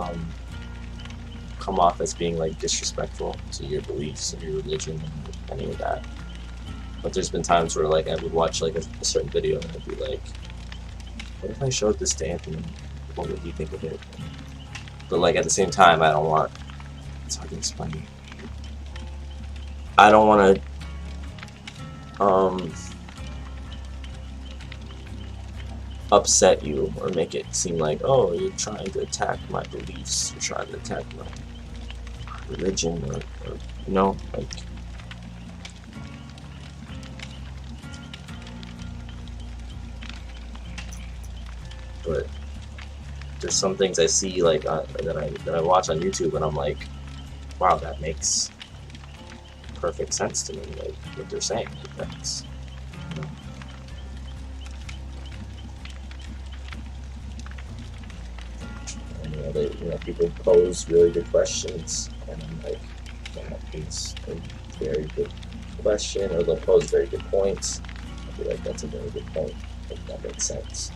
come off as being like disrespectful to your beliefs or your religion or any of that. But there's been times where like I would watch like a certain video and I'd be like, what if I showed this to Anthony? What would he think of it? But like at the same time, I don't want. It's hard to explain. I don't want to upset you or make it seem like, oh, you're trying to attack my beliefs, you're trying to attack my religion, or you know, like. But there's some things I see like that I watch on YouTube and I'm like, wow, that makes perfect sense to me. Like what they're saying, like, that's, you know. And, people pose really good questions, and I'm like, that is a very good question, or they'll pose very good points. I'll be like, that's a very good point. Like, that makes sense.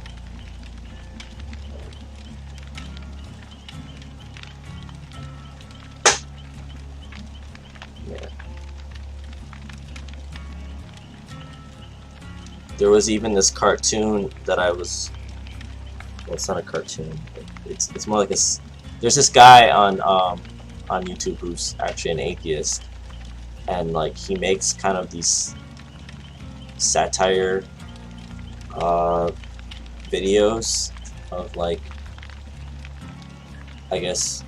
There was even this cartoon that I was. Well, it's not a cartoon. It's more like a. There's this guy on YouTube who's actually an atheist, and like he makes kind of these satire videos of like, I guess,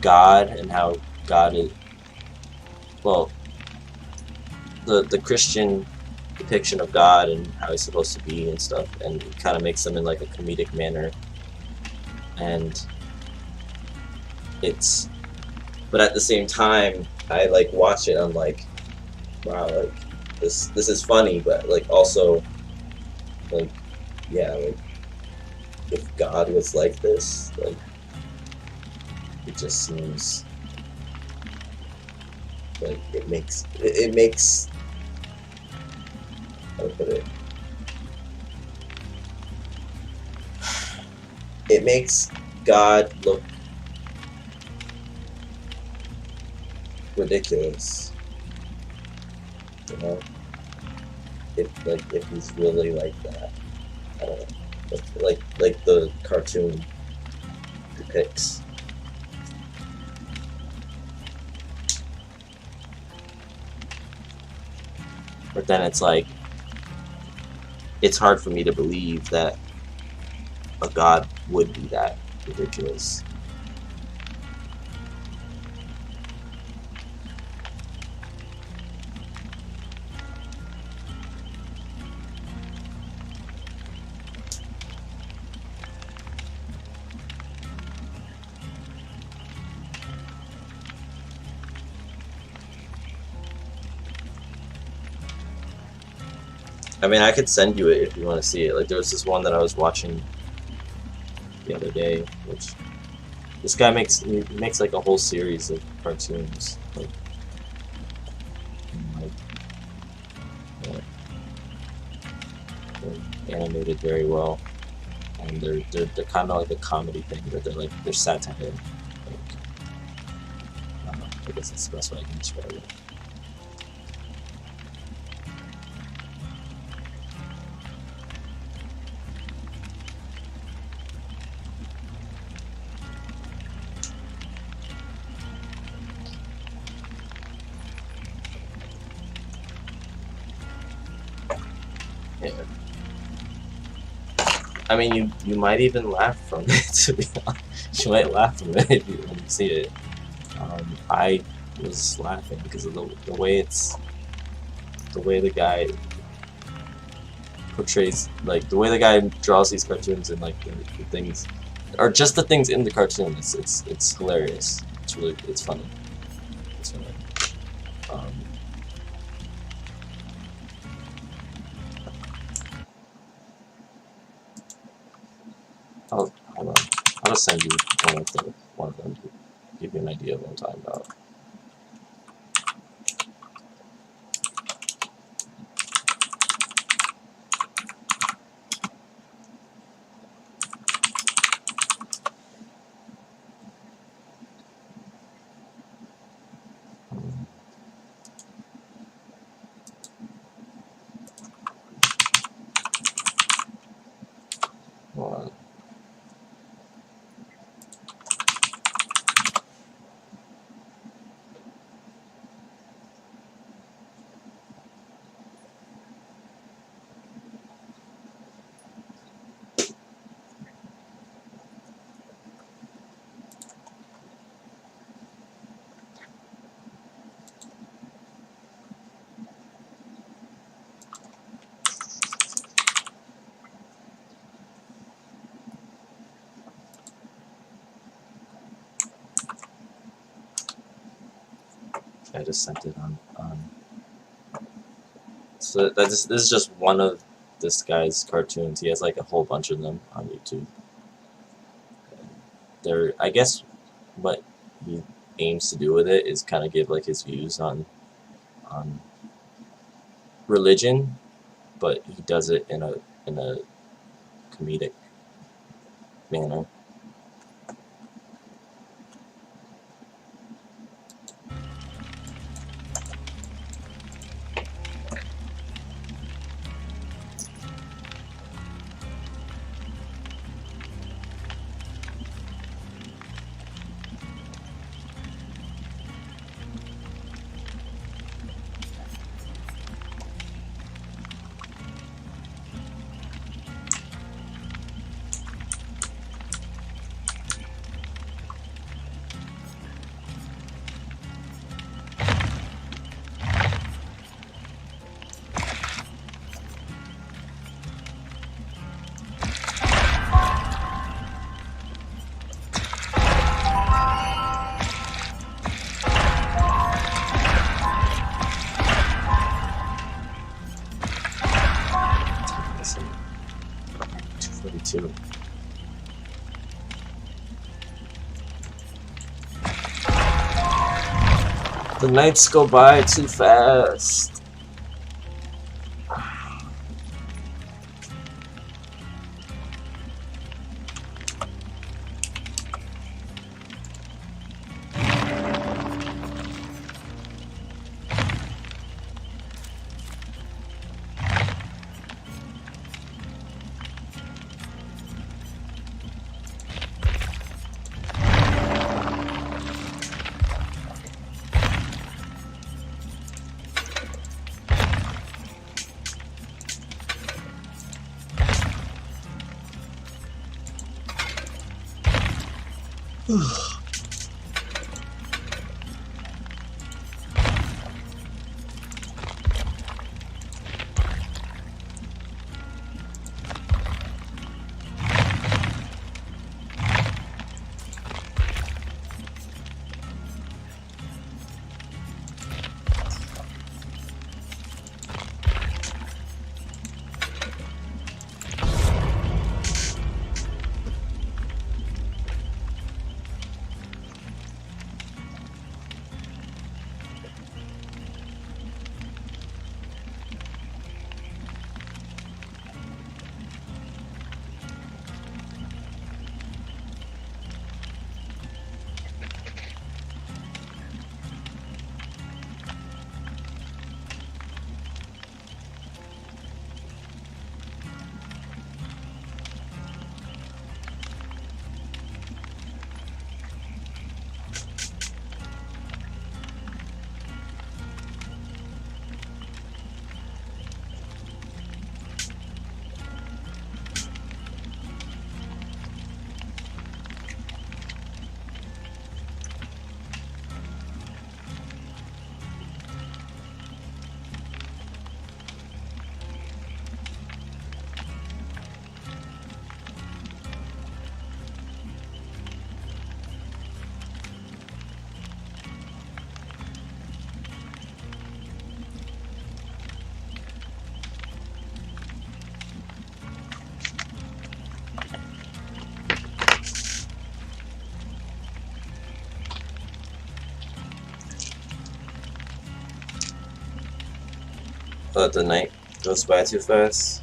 God and how God is. Well, the Christian depiction of God and how he's supposed to be and stuff, and it kind of makes them in like a comedic manner, and it's, but at the same time I like watch it, I'm like, wow, like this is funny, but like also like, yeah, like if God was like this, like it just seems like it makes how to put it, it makes God look ridiculous, you know, if he's really like that. I don't know, like the cartoon depicts. But then it's like, it's hard for me to believe that a God would be that ridiculous. I mean, I could send you it if you want to see it. Like, there was this one that I was watching the other day, which this guy makes like a whole series of cartoons, like yeah, they're animated very well, and they're kind of like a comedy thing, but they're satire. Like, I don't know, I guess that's the best way I can describe it. Yeah. I mean, you might even laugh from it, to be honest. You might laugh from it if when you see it. I was laughing because of the way the guy portrays, like the way the guy draws these cartoons, and like the things, or just the things in the cartoon. It's hilarious. It's funny. It's funny. Hold on. I'll just send you one of them to give you an idea of what I'm talking about. I just sent it on. So this is just one of this guy's cartoons. He has like a whole bunch of them on YouTube. They're, I guess, what he aims to do with it is kind of give like his views on religion, but he does it in a comedic manner. The nights go by too fast. But the night goes by too fast.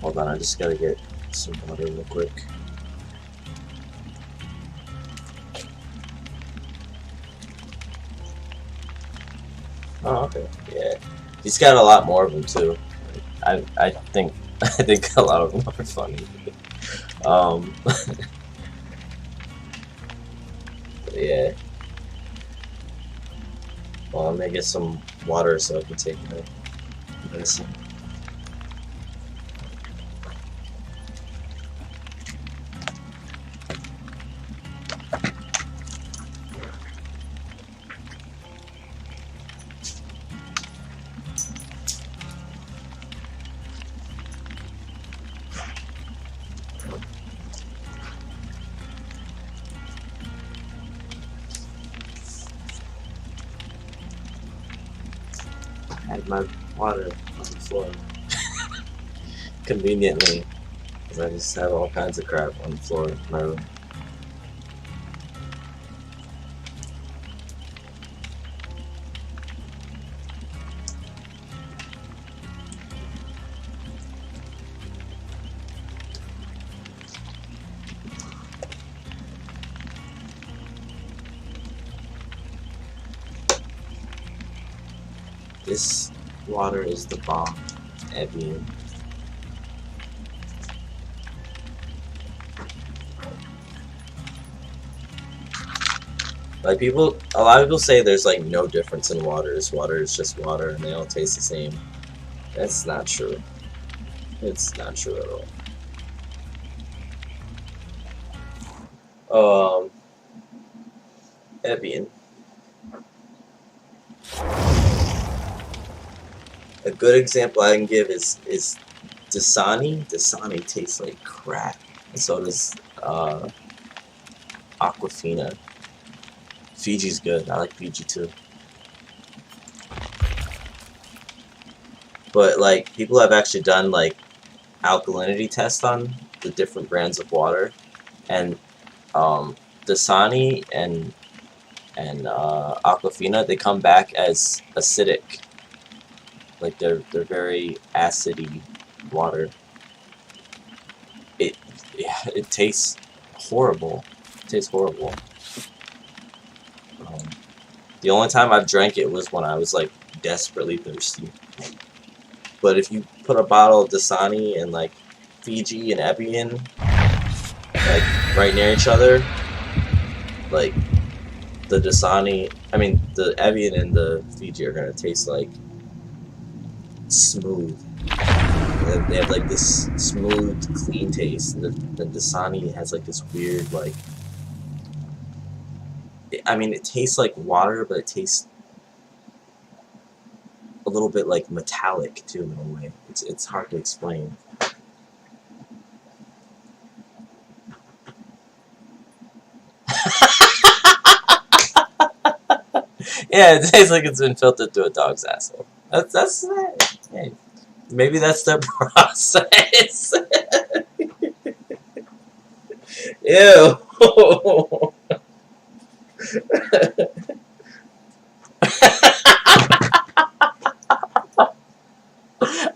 Hold on, I just gotta get some water real quick. Oh, okay. Yeah, he's got a lot more of them too. I think I think a lot of them are funny. Yeah. Well, I'm gonna get some water so I can take my medicine. had my water on the floor. Conveniently, because I just have all kinds of crap on the floor in my room. This water is the bomb, Evian. Like a lot of people say there's like no difference in waters. Water is just water and they all taste the same. That's not true. It's not true at all. Evian. A good example I can give is Dasani. Dasani tastes like crap. And so does Aquafina. Fiji's good. I like Fiji too. But like people have actually done like alkalinity tests on the different brands of water, and Dasani and Aquafina, they come back as acidic. Like they're very acidy water. It tastes horrible. It tastes horrible. The only time I've drank it was when I was like desperately thirsty. But if you put a bottle of Dasani and like Fiji and Evian like right near each other, like the Evian and the Fiji are gonna taste like smooth. They have like this smooth, clean taste. The Dasani has like this weird like. It tastes like water, but it tastes a little bit like metallic too in a way. It's hard to explain. Yeah, it tastes like it's been filtered through a dog's asshole. That's hey, maybe that's their process. Ew.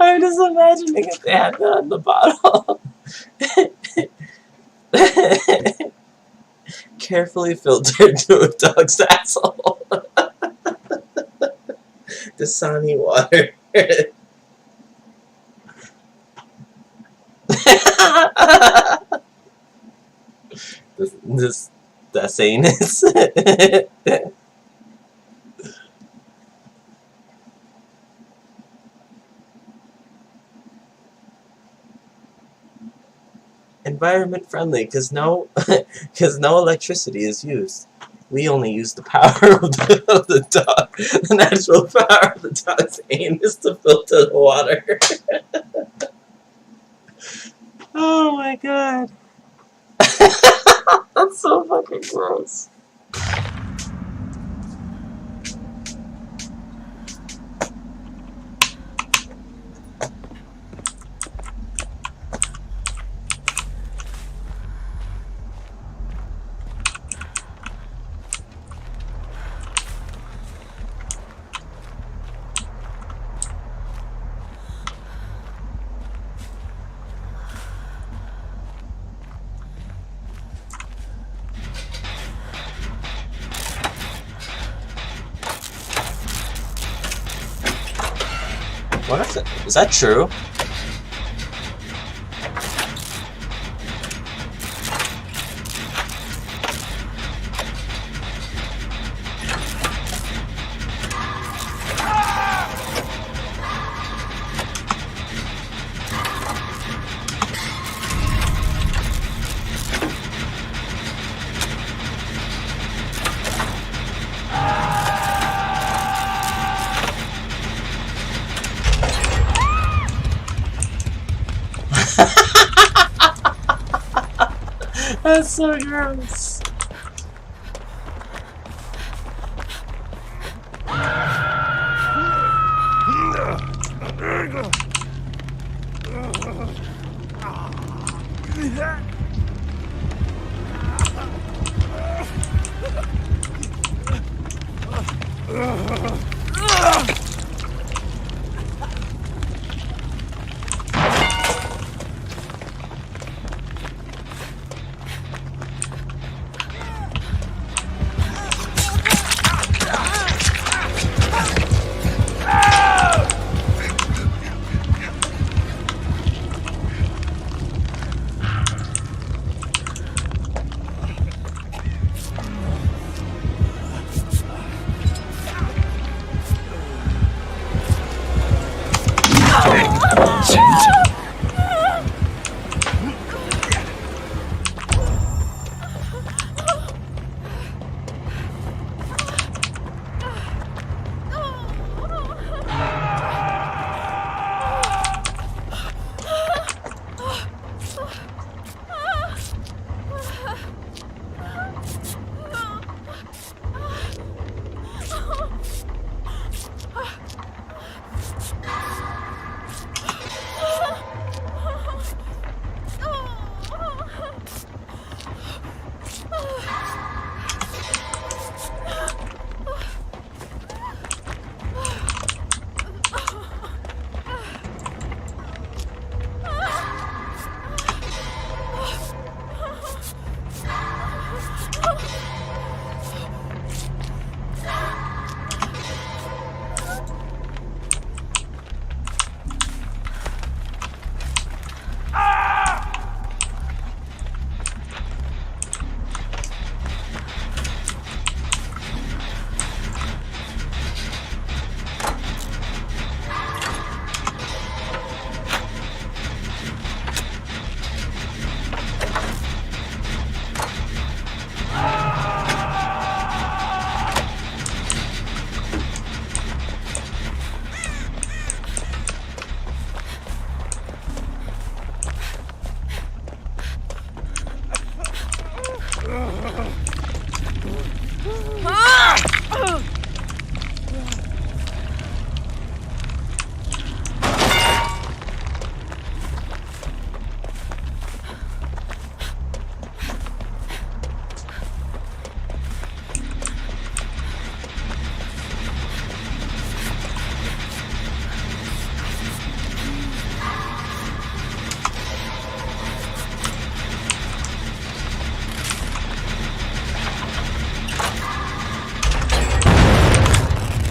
I'm just imagining if they had that on the bottle. Carefully filtered through a dog's asshole. Dasani water. this Dasanus. Environment friendly, because no electricity is used. We only use the power of the dog, the natural power of the dog's anus to filter the water. Oh my god. That's so fucking gross. What is that true? That's so gross.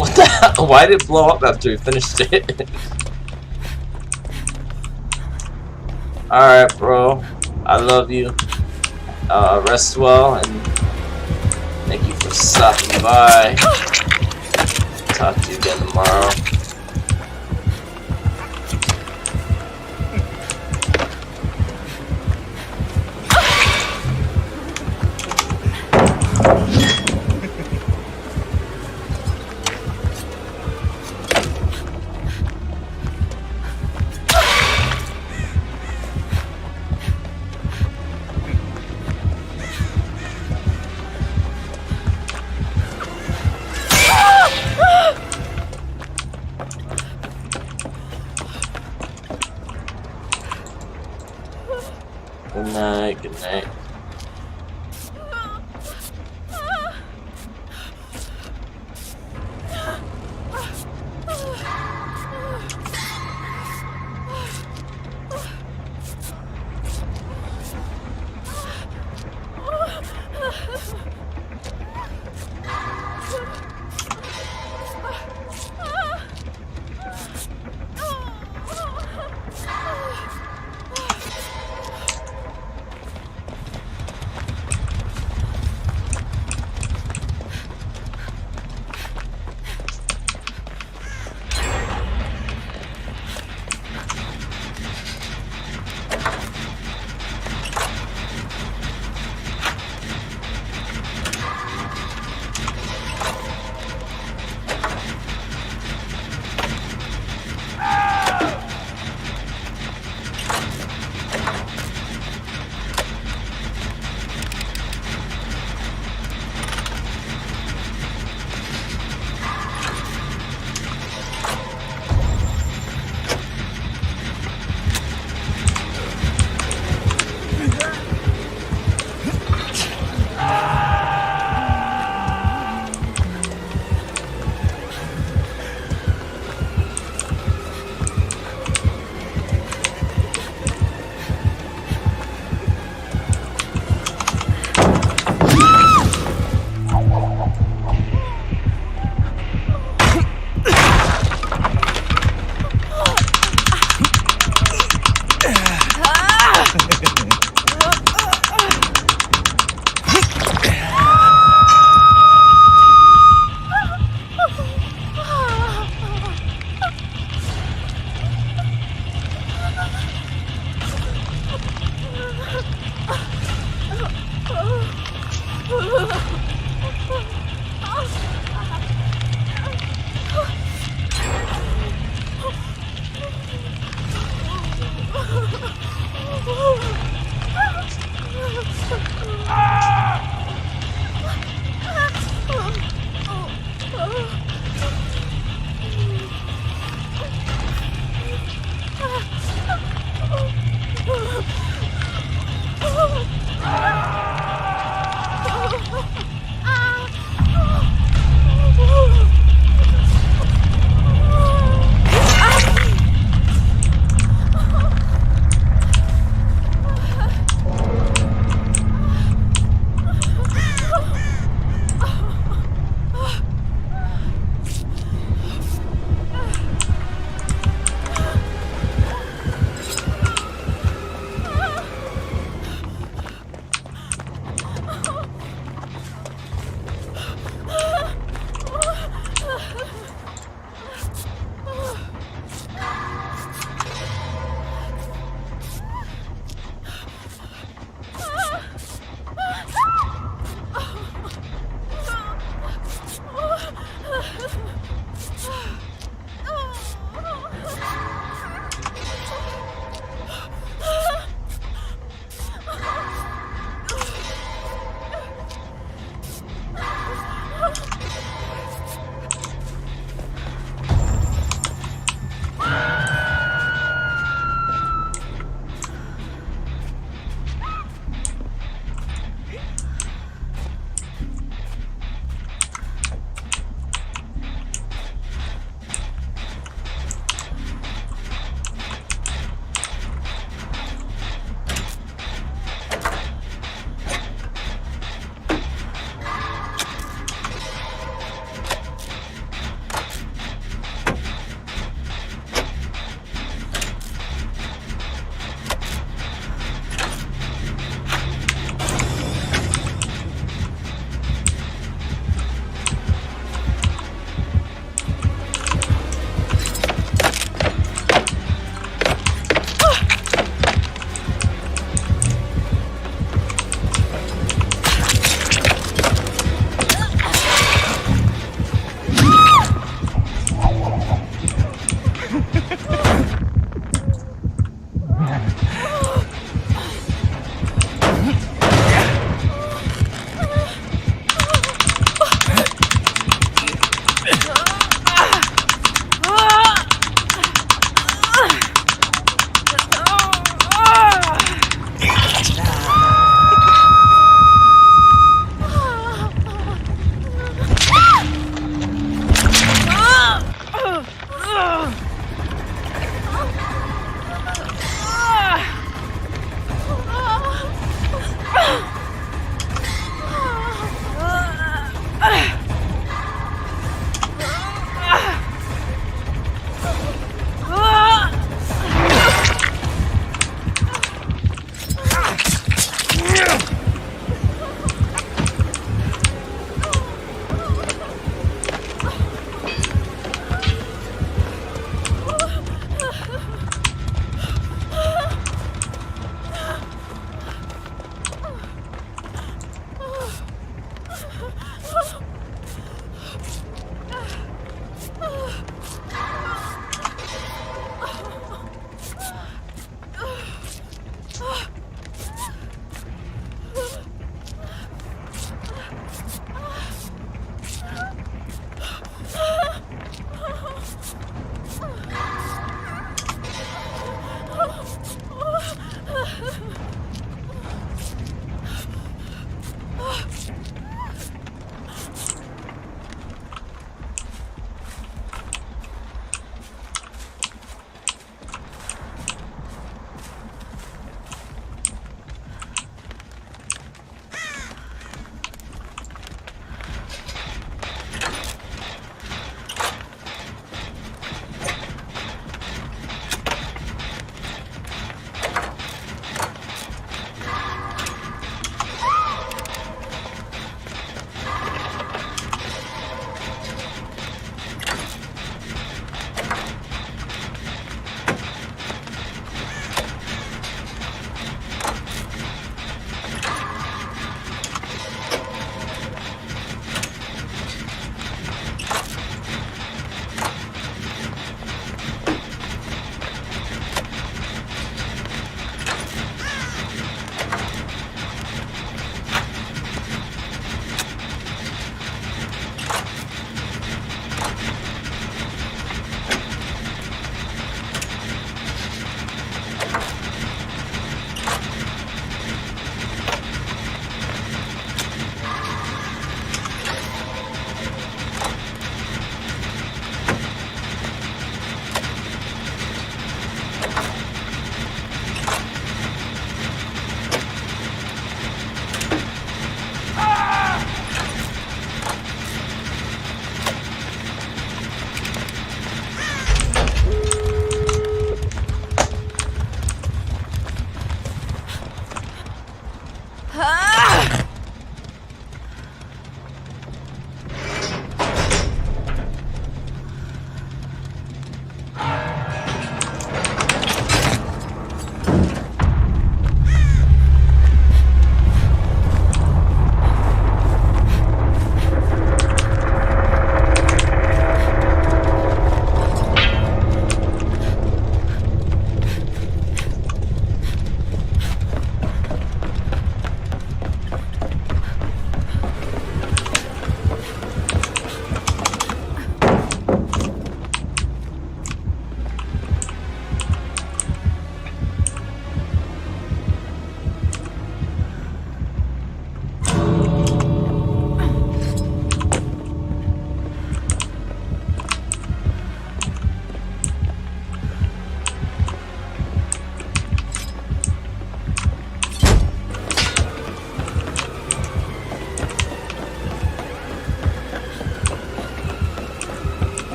What the hell? Why did it blow up after we finished it? Alright, bro. I love you. Rest well, and thank you for stopping by. Talk to you again tomorrow. Good night, good night.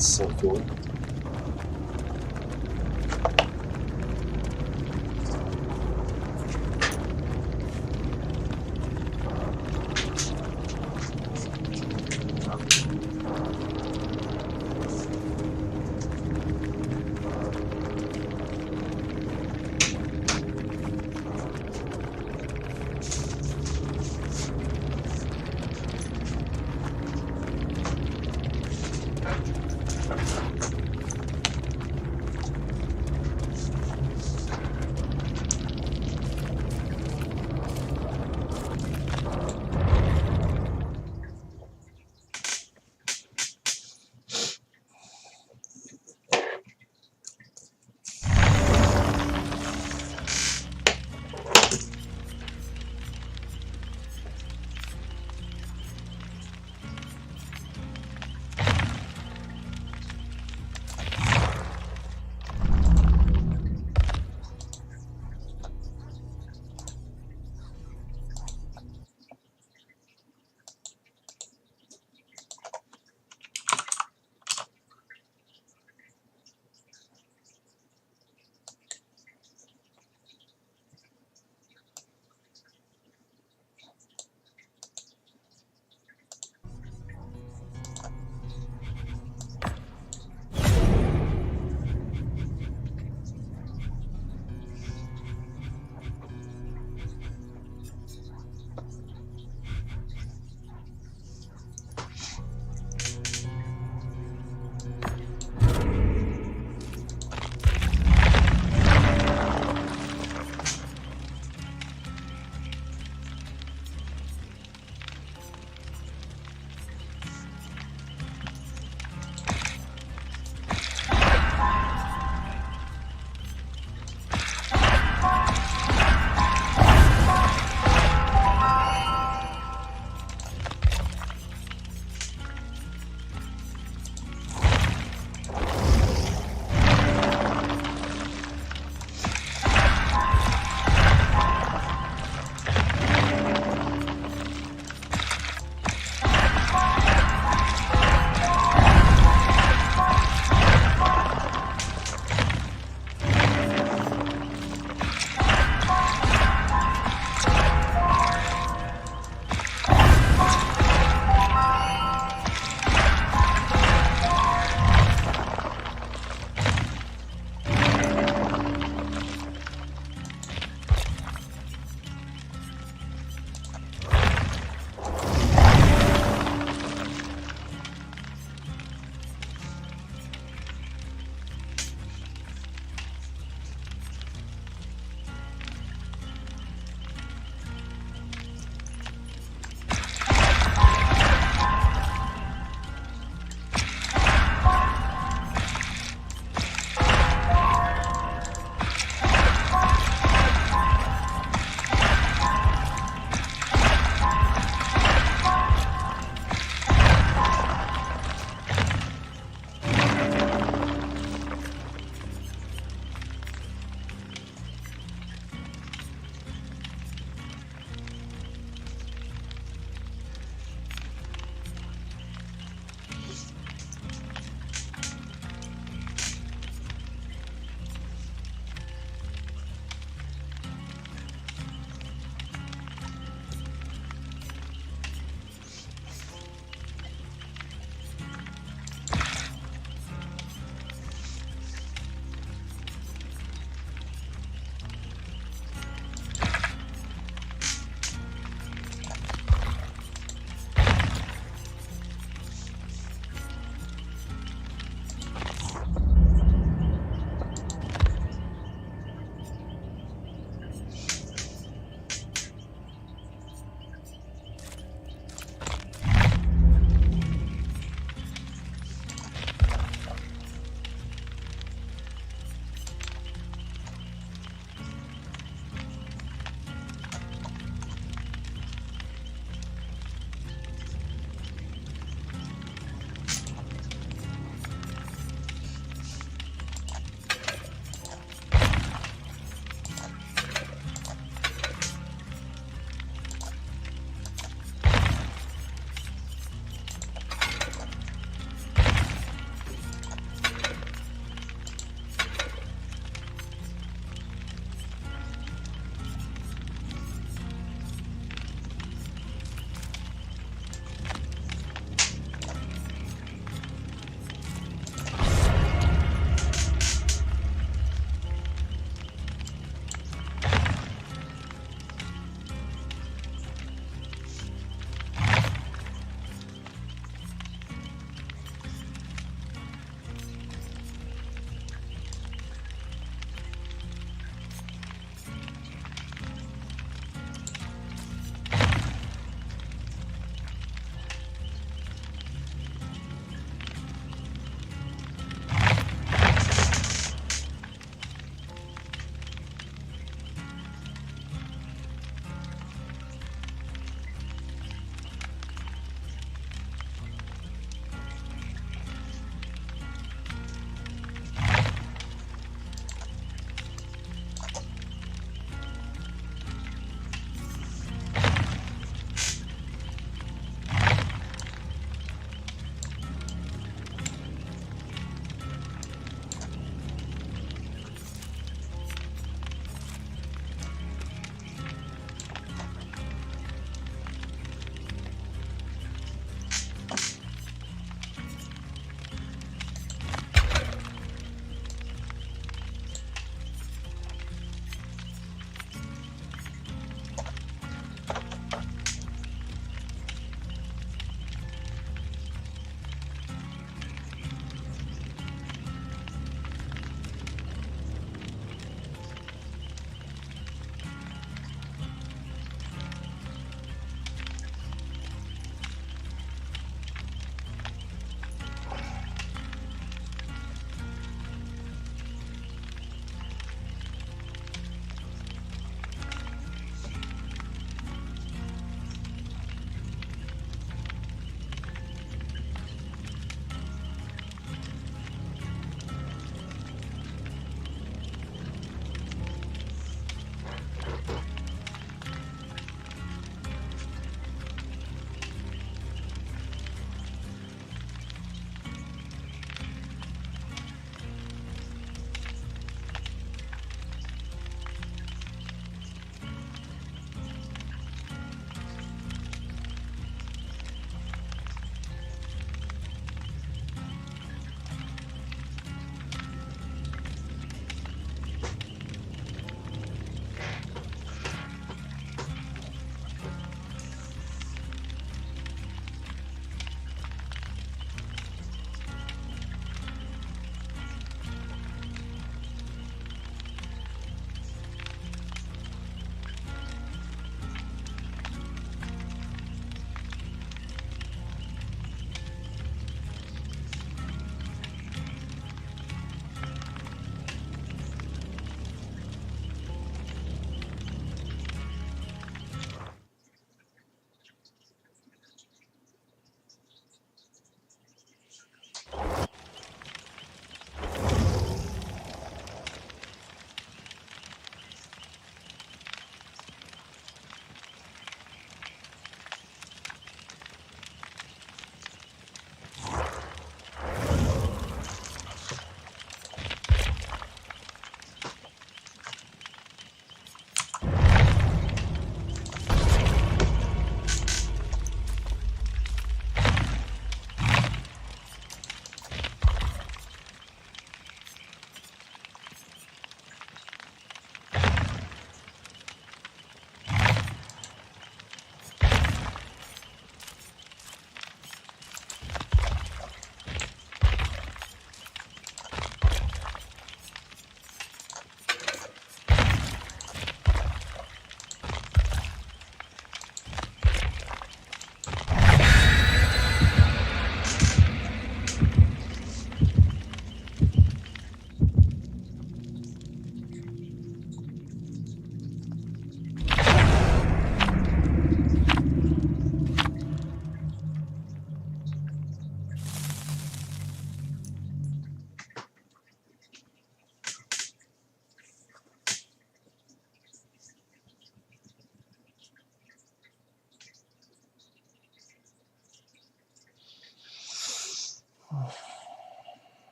That's so cool.